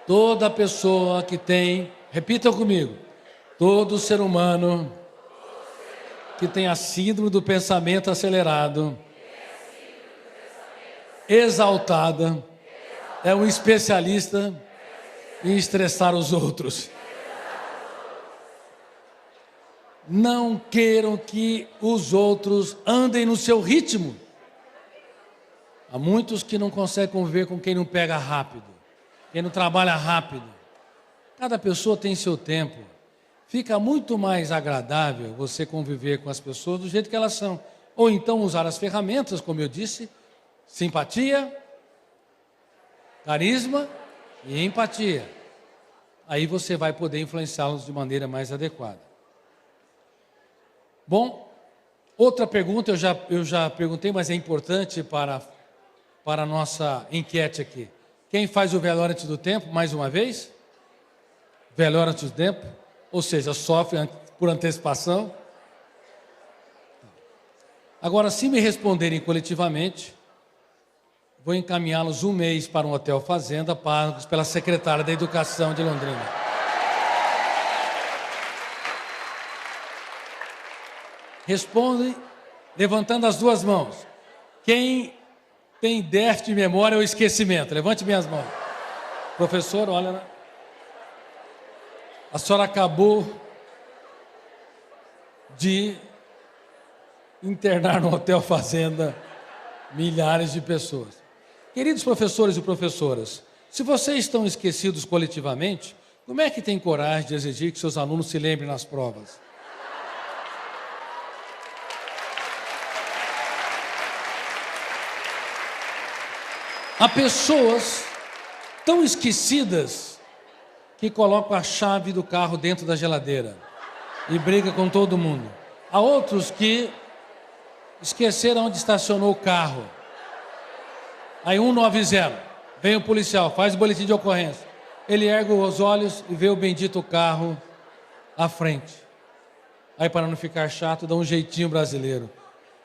[SPEAKER 1] Toda pessoa que tem, repitam comigo, todo ser humano que tem a síndrome do pensamento acelerado, exaltada, é um especialista em estressar os outros. Não queiram que os outros andem no seu ritmo. Há muitos que não conseguem conviver com quem não pega rápido, quem não trabalha rápido. Cada pessoa tem seu tempo. Fica muito mais agradável você conviver com as pessoas do jeito que elas são. Ou então usar as ferramentas, como eu disse, simpatia, carisma e empatia. Aí você vai poder influenciá-los de maneira mais adequada. Bom, outra pergunta eu já perguntei, mas é importante para a nossa enquete aqui. Quem faz o velório antes do tempo, mais uma vez? Velório antes do tempo, ou seja, sofre por antecipação. Agora, se me responderem coletivamente, vou encaminhá-los um mês para um hotel fazenda, pagos pela secretária da Educação de Londrina. Respondem levantando as duas mãos. Quem tem déficit de memória ou esquecimento? Levante minhas mãos. Professor, olha. A senhora acabou de internar no hotel fazenda milhares de pessoas. Queridos professores e professoras, se vocês estão esquecidos coletivamente, como é que tem coragem de exigir que seus alunos se lembrem nas provas? Há pessoas tão esquecidas que colocam a chave do carro dentro da geladeira e brigam com todo mundo. Há outros que esqueceram onde estacionou o carro. Aí 190, vem o policial, faz o boletim de ocorrência. Ele ergue os olhos e vê o bendito carro à frente. Aí, para não ficar chato, dá um jeitinho brasileiro.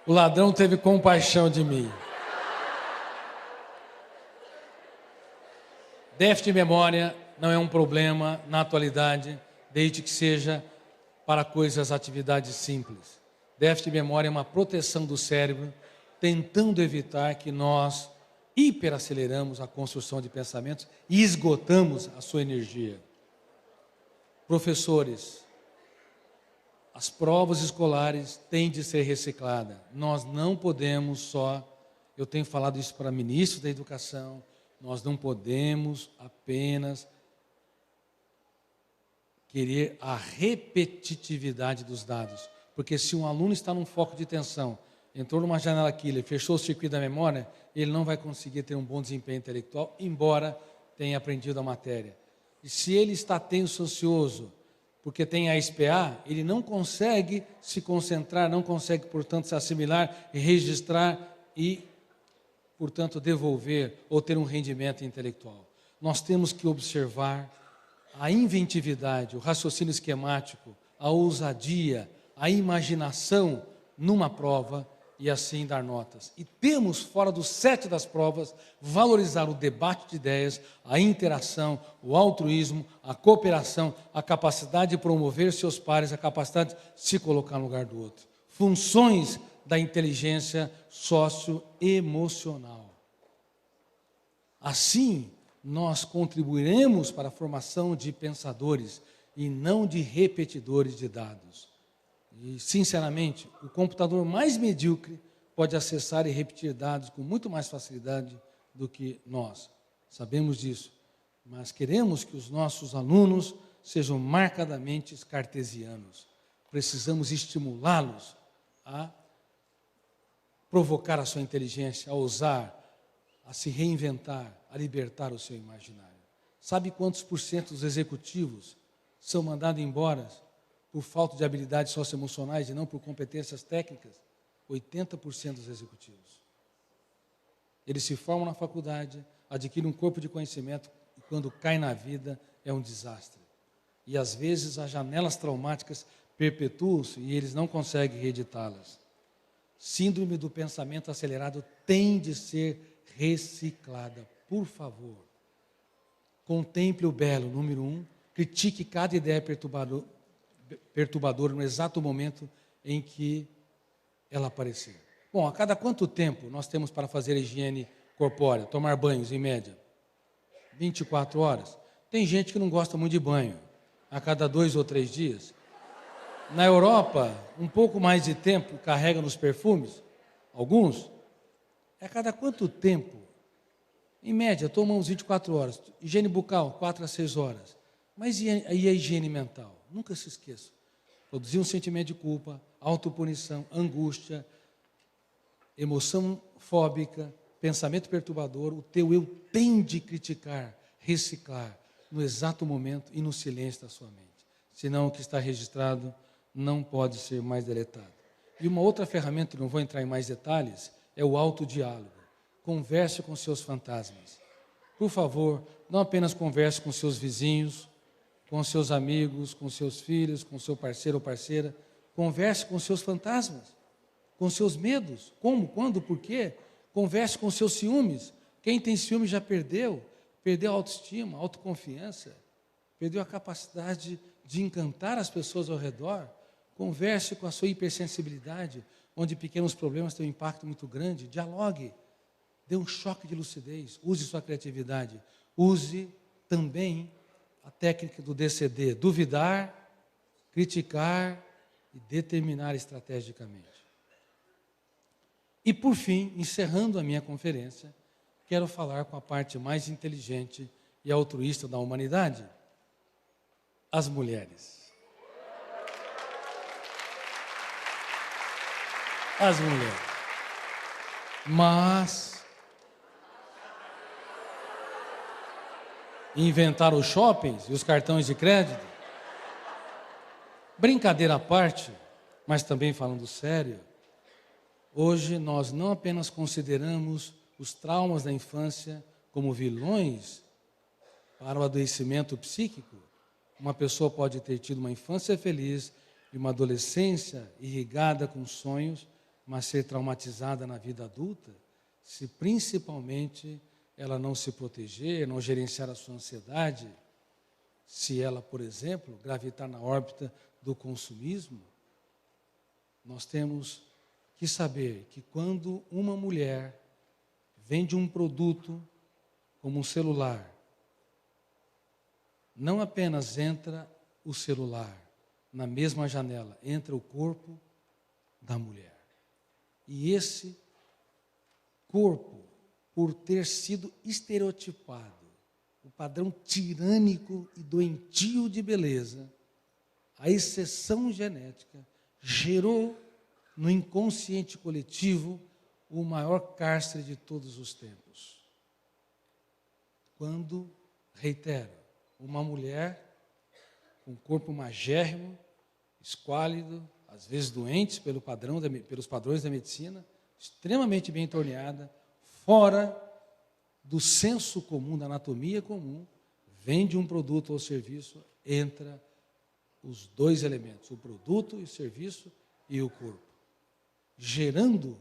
[SPEAKER 1] O ladrão teve compaixão de mim. Déficit de memória não é um problema na atualidade, desde que seja para atividades simples. Déficit de memória é uma proteção do cérebro, tentando evitar que nós hiperaceleramos a construção de pensamentos e esgotamos a sua energia. Professores, as provas escolares têm de ser recicladas. Nós não podemos só, eu tenho falado isso para ministros da educação, nós não podemos apenas querer a repetitividade dos dados. Porque se um aluno está num foco de tensão, entrou numa janela killer, fechou o circuito da memória, ele não vai conseguir ter um bom desempenho intelectual, embora tenha aprendido a matéria. E se ele está tenso, ansioso, porque tem a SPA, ele não consegue se concentrar, não consegue, portanto, se assimilar e registrar e, portanto, devolver ou ter um rendimento intelectual. Nós temos que observar a inventividade, o raciocínio esquemático, a ousadia, a imaginação numa prova e assim dar notas. E temos, fora do set das provas, valorizar o debate de ideias, a interação, o altruísmo, a cooperação, a capacidade de promover seus pares, a capacidade de se colocar no lugar do outro. Funções da inteligência socioemocional. Assim, nós contribuiremos para a formação de pensadores e não de repetidores de dados. E, sinceramente, o computador mais medíocre pode acessar e repetir dados com muito mais facilidade do que nós. Sabemos disso, mas queremos que os nossos alunos sejam marcadamente cartesianos. Precisamos estimulá-los a provocar a sua inteligência, a ousar, a se reinventar, a libertar o seu imaginário. Sabe quantos por cento dos executivos são mandados embora por falta de habilidades socioemocionais e não por competências técnicas? 80% dos executivos. Eles se formam na faculdade, adquirem um corpo de conhecimento e quando cai na vida é um desastre. E às vezes as janelas traumáticas perpetuam-se e eles não conseguem reeditá-las. Síndrome do pensamento acelerado tem de ser reciclada. Por favor, contemple o belo, número 1, critique cada ideia perturbadora no exato momento em que ela aparecer. Bom, a cada quanto tempo nós temos para fazer a higiene corpórea, tomar banhos, em média? 24 horas. Tem gente que não gosta muito de banho, a cada 2 ou 3 dias. Na Europa, um pouco mais de tempo carrega nos perfumes, alguns. A cada quanto tempo? Em média, tomamos 24 horas. Higiene bucal, 4 a 6 horas. Mas e a higiene mental? Nunca se esqueça. Produzir um sentimento de culpa, autopunição, angústia, emoção fóbica, pensamento perturbador, o teu eu tem de criticar, reciclar, no exato momento e no silêncio da sua mente. Senão o que está registrado não pode ser mais deletado. E uma outra ferramenta, não vou entrar em mais detalhes, é o autodiálogo. Converse com seus fantasmas. Por favor, não apenas converse com seus vizinhos, com seus amigos, com seus filhos, com seu parceiro ou parceira. Converse com seus fantasmas, com seus medos. Como, quando, por quê? Converse com seus ciúmes. Quem tem ciúme já perdeu a autoestima, a autoconfiança, perdeu a capacidade de encantar as pessoas ao redor. Converse com a sua hipersensibilidade, onde pequenos problemas têm um impacto muito grande. Dialogue, dê um choque de lucidez, use sua criatividade, use também a técnica do DCD, duvidar, criticar e determinar estrategicamente. E por fim, encerrando a minha conferência, quero falar com a parte mais inteligente e altruísta da humanidade, as mulheres. As mulheres. Mas inventaram os shoppings e os cartões de crédito. Brincadeira à parte, mas também falando sério, hoje nós não apenas consideramos os traumas da infância como vilões para o adoecimento psíquico. Uma pessoa pode ter tido uma infância feliz e uma adolescência irrigada com sonhos, mas ser traumatizada na vida adulta, se principalmente ela não se proteger, não gerenciar a sua ansiedade, se ela, por exemplo, gravitar na órbita do consumismo. Nós temos que saber que quando uma mulher vende um produto como um celular, não apenas entra o celular na mesma janela, entra o corpo da mulher. E esse corpo, por ter sido estereotipado, o padrão tirânico e doentio de beleza, a exceção genética, gerou no inconsciente coletivo o maior cárcere de todos os tempos. Quando, reitero, uma mulher com um corpo magérrimo, esquálido, às vezes doentes pelos padrões da medicina, extremamente bem torneada, fora do senso comum, da anatomia comum, vende um produto ou serviço, entra os dois elementos, o produto e o serviço e o corpo, gerando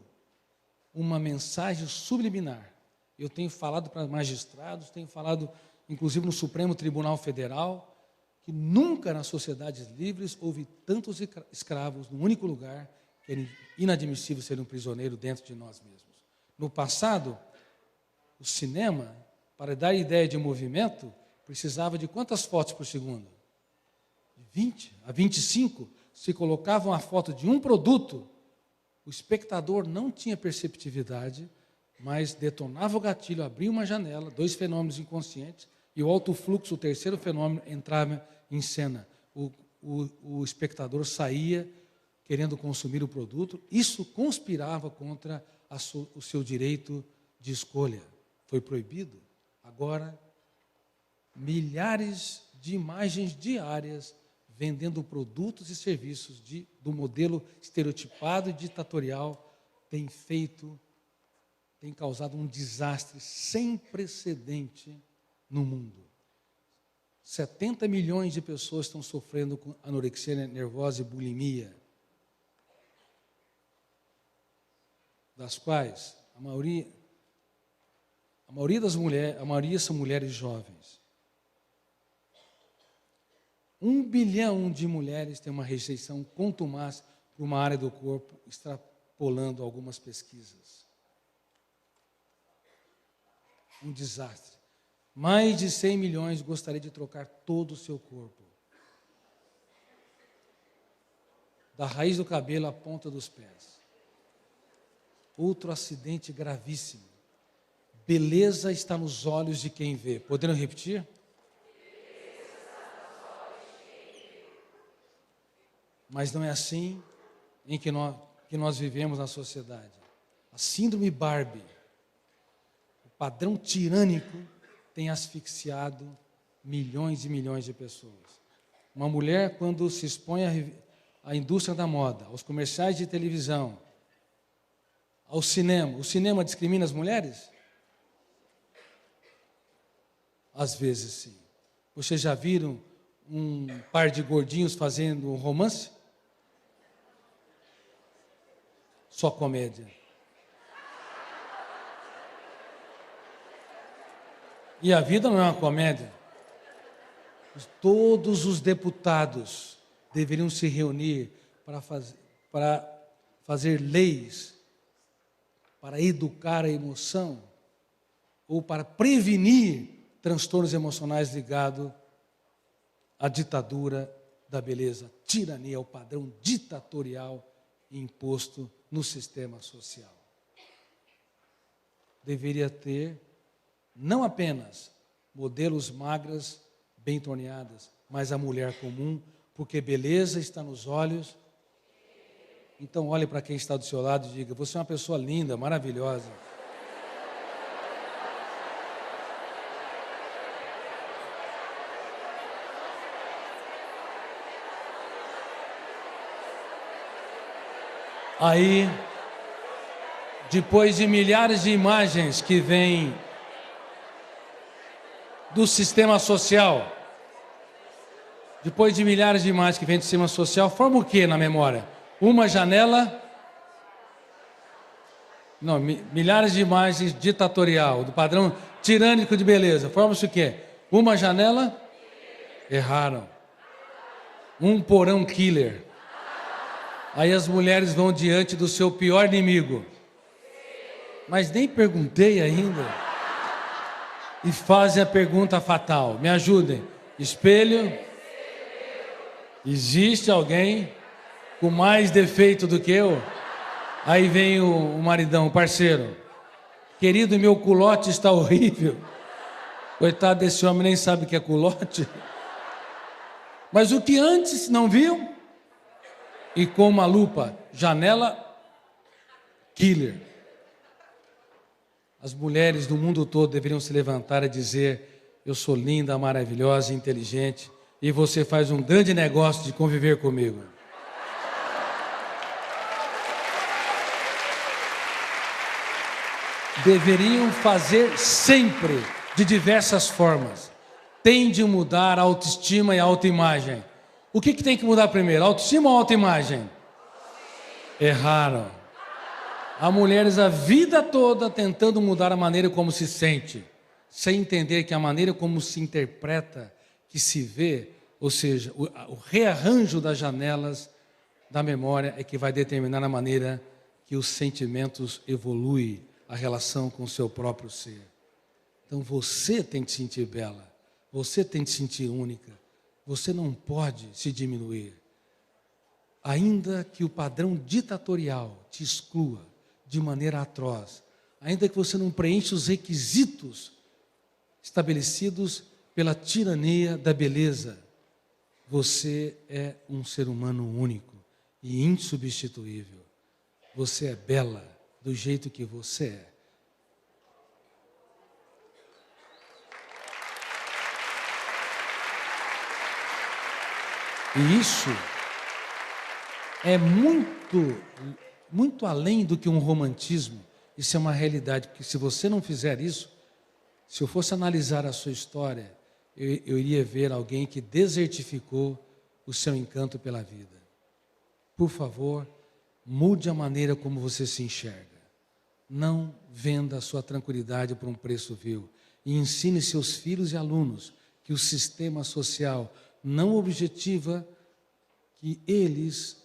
[SPEAKER 1] uma mensagem subliminar. Eu tenho falado para magistrados, tenho falado inclusive no Supremo Tribunal Federal, que nunca nas sociedades livres houve tantos escravos num único lugar, que era inadmissível ser um prisioneiro dentro de nós mesmos. No passado, o cinema, para dar ideia de movimento, precisava de quantas fotos por segundo? De 20 a 25. Se colocava uma foto de um produto, o espectador não tinha perceptividade, mas detonava o gatilho, abria uma janela, dois fenômenos inconscientes, e o alto fluxo, o terceiro fenômeno, entrava em cena. O espectador saía querendo consumir o produto. Isso conspirava contra o seu direito de escolha. Foi proibido. Agora, milhares de imagens diárias vendendo produtos e serviços do modelo estereotipado e ditatorial tem causado um desastre sem precedente no mundo. 70 milhões de pessoas estão sofrendo com anorexia nervosa e bulimia, das quais a maioria são mulheres jovens. 1 bilhão de mulheres têm uma rejeição contumaz por uma área do corpo, extrapolando algumas pesquisas. Um desastre. Mais de 100 milhões gostariam de trocar todo o seu corpo. Da raiz do cabelo à ponta dos pés. Outro acidente gravíssimo. Beleza está nos olhos de quem vê. Podendo repetir? Mas não é assim em que nós vivemos na sociedade. A síndrome Barbie, o padrão tirânico, tem asfixiado milhões e milhões de pessoas. Uma mulher, quando se expõe à indústria da moda, aos comerciais de televisão, ao cinema, o cinema discrimina as mulheres? Às vezes, sim. Vocês já viram um par de gordinhos fazendo um romance? Só comédia. E a vida não é uma comédia. Todos os deputados deveriam se reunir para fazer leis, para educar a emoção, ou para prevenir transtornos emocionais ligados à ditadura da beleza, tirania, o padrão ditatorial imposto no sistema social. Deveria ter não apenas modelos magras, bem torneadas, mas a mulher comum, porque beleza está nos olhos. Então olhe para quem está do seu lado e diga: você é uma pessoa linda, maravilhosa. Aí, depois de milhares de imagens que vêm do sistema social, forma o que na memória? Uma janela, não, milhares de imagens ditatorial, do padrão tirânico de beleza, forma-se o quê? Uma janela, erraram. Um porão killer. Aí as mulheres vão diante do seu pior inimigo. Mas nem perguntei ainda. E fazem a pergunta fatal. Me ajudem. Espelho. Existe alguém com mais defeito do que eu? Aí vem o maridão, o parceiro. Querido, meu culote está horrível. Coitado desse homem, nem sabe o que é culote. Mas o que antes não viu? E com uma lupa, janela killer. As mulheres do mundo todo deveriam se levantar e dizer: eu sou linda, maravilhosa e inteligente, e você faz um grande negócio de conviver comigo. Deveriam fazer sempre, de diversas formas. Tem de mudar a autoestima e a autoimagem. O que tem que mudar primeiro, autoestima ou autoimagem? Erraram. Há mulheres a vida toda tentando mudar a maneira como se sente, sem entender que a maneira como se interpreta, que se vê, ou seja, o rearranjo das janelas da memória é que vai determinar a maneira que os sentimentos evoluem, a relação com o seu próprio ser. Então você tem que se sentir bela, você tem que se sentir única, você não pode se diminuir. Ainda que o padrão ditatorial te exclua de maneira atroz, ainda que você não preencha os requisitos estabelecidos pela tirania da beleza, você é um ser humano único e insubstituível. Você é bela do jeito que você é. E isso é muito além do que um romantismo. Isso é uma realidade, porque se você não fizer isso, se eu fosse analisar a sua história, eu iria ver alguém que desertificou o seu encanto pela vida. Por favor, mude a maneira como você se enxerga. Não venda a sua tranquilidade por um preço vil. E ensine seus filhos e alunos que o sistema social não objetiva que eles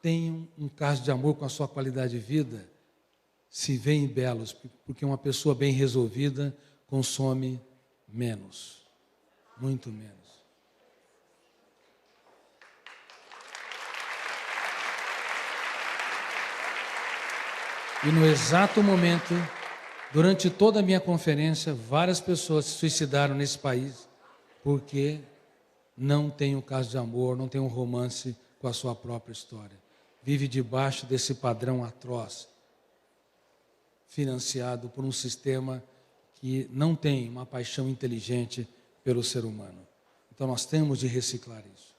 [SPEAKER 1] tenham um caso de amor com a sua qualidade de vida, se veem belos, porque uma pessoa bem resolvida consome menos, muito menos. E no exato momento, durante toda a minha conferência, várias pessoas se suicidaram nesse país porque não tem um caso de amor, não tem um romance com a sua própria história. Vive debaixo desse padrão atroz, financiado por um sistema que não tem uma paixão inteligente pelo ser humano. Então nós temos de reciclar isso.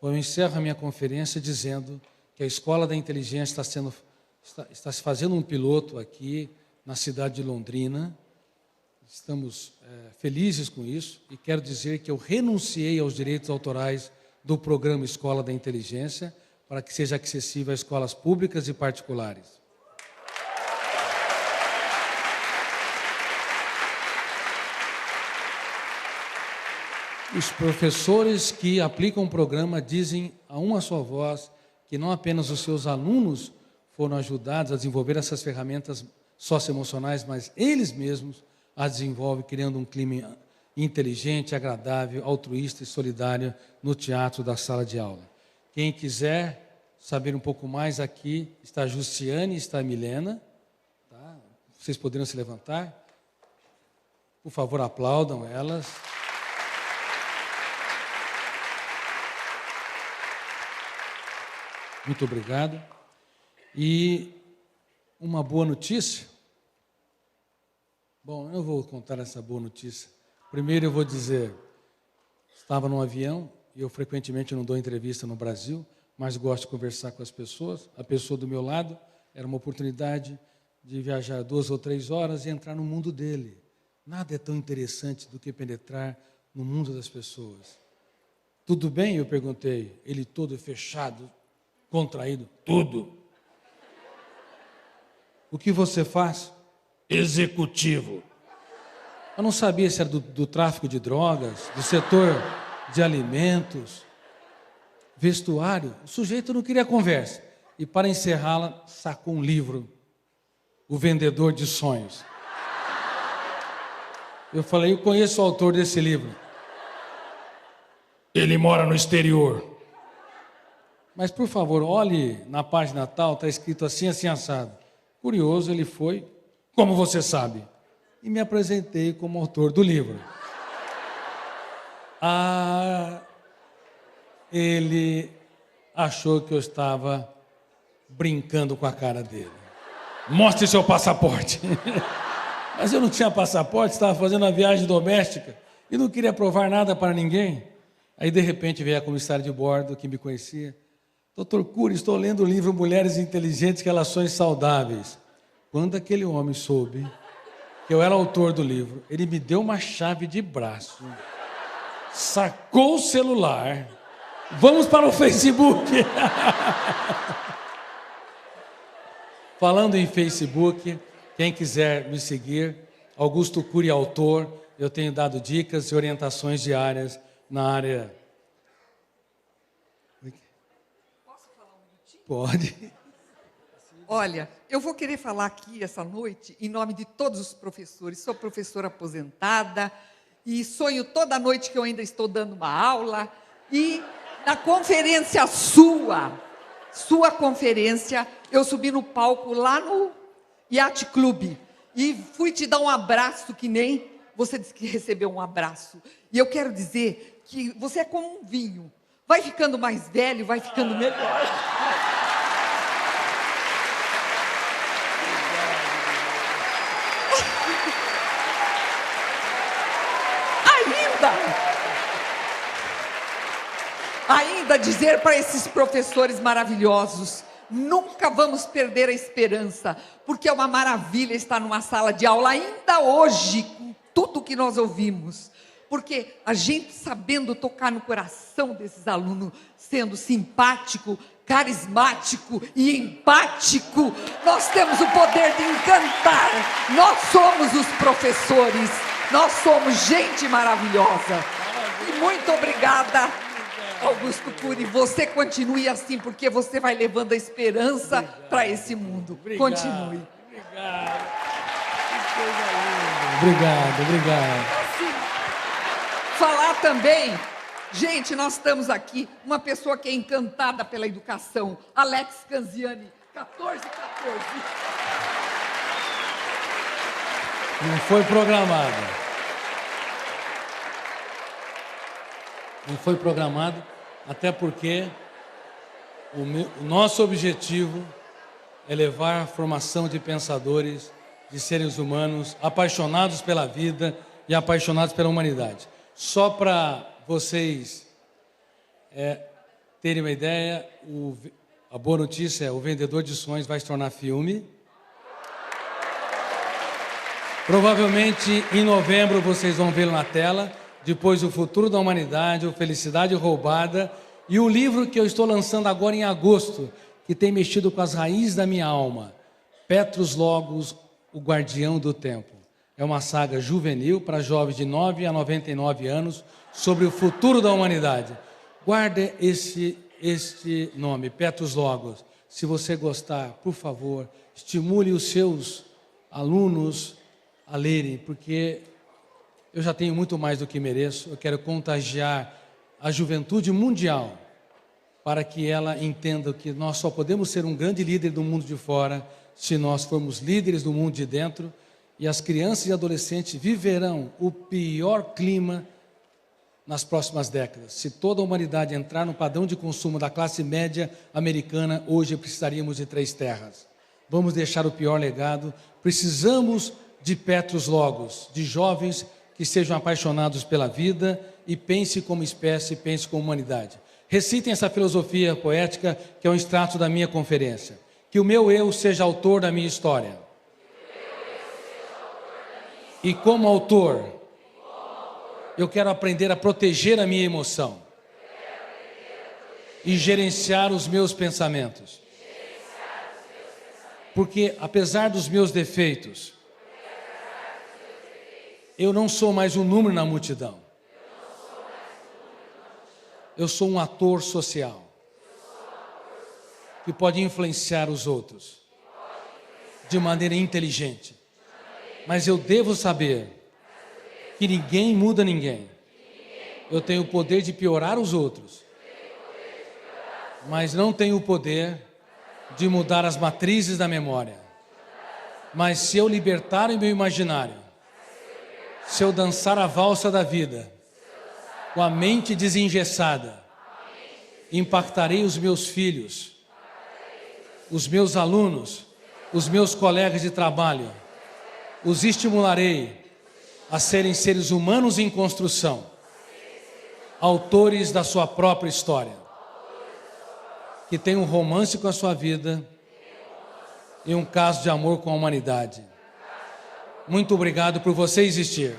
[SPEAKER 1] Eu encerro a minha conferência dizendo que a Escola da Inteligência está se fazendo um piloto aqui na cidade de Londrina. Estamos felizes com isso e quero dizer que eu renunciei aos direitos autorais do programa Escola da Inteligência para que seja acessível a escolas públicas e particulares. Os professores que aplicam o programa dizem a uma só voz que não apenas os seus alunos foram ajudados a desenvolver essas ferramentas socioemocionais, mas eles mesmos as desenvolvem, criando um clima inteligente, agradável, altruísta e solidário no teatro da sala de aula. Quem quiser saber um pouco mais, aqui está a Justiane e está a Milena. Tá? Vocês poderiam se levantar? Por favor, aplaudam elas. Muito obrigado. E uma boa notícia. Bom, eu vou contar essa boa notícia. Primeiro eu vou dizer, estava num avião, e eu frequentemente não dou entrevista no Brasil, mas gosto de conversar com as pessoas. A pessoa do meu lado, era uma oportunidade de viajar 2 ou 3 horas e entrar no mundo dele. Nada é tão interessante do que penetrar no mundo das pessoas. Tudo bem? Eu perguntei. Ele todo fechado, contraído. Tudo. O que você faz? Executivo. Eu não sabia se era do tráfico de drogas, do setor de alimentos, vestuário. O sujeito não queria conversa. E para encerrá-la, sacou um livro, O Vendedor de Sonhos. Eu falei, eu conheço o autor desse livro. Ele mora no exterior. Mas, por favor, olhe na página tal, está escrito assim, assim, assado. Curioso, ele foi, como você sabe, e me apresentei como autor do livro. Ele achou que eu estava brincando com a cara dele. Mostre seu passaporte. Mas eu não tinha passaporte, estava fazendo uma viagem doméstica e não queria provar nada para ninguém. Aí, de repente, veio a comissária de bordo, que me conhecia. Doutor Cury, estou lendo o livro Mulheres Inteligentes, Relações Saudáveis. Quando aquele homem soube que eu era autor do livro, ele me deu uma chave de braço, sacou o celular, vamos para o Facebook. Falando em Facebook, quem quiser me seguir, Augusto Cury Autor, eu tenho dado dicas e orientações diárias na área...
[SPEAKER 2] Posso falar um minutinho?
[SPEAKER 1] Pode.
[SPEAKER 2] Olha, eu vou querer falar aqui essa noite em nome de todos os professores. Sou professora aposentada e sonho toda noite que eu ainda estou dando uma aula. E na conferência sua conferência, eu subi no palco lá no Yacht Club e fui te dar um abraço que nem você disse que recebeu um abraço. E eu quero dizer que você é como um vinho. Vai ficando mais velho, vai ficando melhor. Ainda dizer para esses professores maravilhosos, nunca vamos perder a esperança, porque é uma maravilha estar numa sala de aula ainda hoje, com tudo que nós ouvimos, porque a gente sabendo tocar no coração desses alunos, sendo simpático, carismático e empático, nós temos o poder de encantar. Nós somos os professores, nós somos gente maravilhosa. E muito obrigada, Augusto Cury. Você continue assim, porque você vai levando a esperança para esse mundo.
[SPEAKER 1] Obrigado,
[SPEAKER 2] continue.
[SPEAKER 1] Obrigado. Que coisa linda. Obrigado.
[SPEAKER 2] Assim, falar também, gente, nós estamos aqui, uma pessoa que é encantada pela educação, Alex Canziani, 1414.
[SPEAKER 1] Não foi programado. Não foi programado, até porque o nosso objetivo é levar a formação de pensadores, de seres humanos apaixonados pela vida e apaixonados pela humanidade. Só para vocês terem uma ideia, a boa notícia é o Vendedor de Sonhos vai se tornar filme. Provavelmente em novembro vocês vão vê-lo na tela. Depois o Futuro da Humanidade, o Felicidade Roubada e o livro que eu estou lançando agora em agosto, que tem mexido com as raízes da minha alma, Petrus Logos, o Guardião do Tempo. É uma saga juvenil para jovens de 9 a 99 anos sobre o futuro da humanidade. Guarde este nome, Petrus Logos. Se você gostar, por favor, estimule os seus alunos a lerem, porque eu já tenho muito mais do que mereço. Eu quero contagiar a juventude mundial para que ela entenda que nós só podemos ser um grande líder do mundo de fora se nós formos líderes do mundo de dentro, e as crianças e adolescentes viverão o pior clima nas próximas décadas. Se toda a humanidade entrar no padrão de consumo da classe média americana, hoje precisaríamos de 3 terras. Vamos deixar o pior legado. Precisamos de Petrus Logos, de jovens que sejam apaixonados pela vida e pense como espécie, pense como humanidade. Recitem essa filosofia poética que é um extrato da minha conferência. Que o meu eu seja autor da minha história. E como autor, eu quero aprender a proteger a minha emoção e gerenciar os meus pensamentos. Porque apesar dos meus defeitos, eu não sou mais um número na multidão. Eu sou um ator social que pode influenciar os outros de maneira inteligente. Mas eu devo saber que ninguém muda ninguém. Eu tenho o poder de piorar os outros, mas não tenho o poder de mudar as matrizes da memória. Mas se eu libertar o meu imaginário, se eu dançar a valsa da vida, com a mente desengessada, impactarei os meus filhos, os meus alunos, os meus colegas de trabalho, os estimularei a serem seres humanos em construção, autores da sua própria história, que tem um romance com a sua vida e um caso de amor com a humanidade. Muito obrigado por você existir.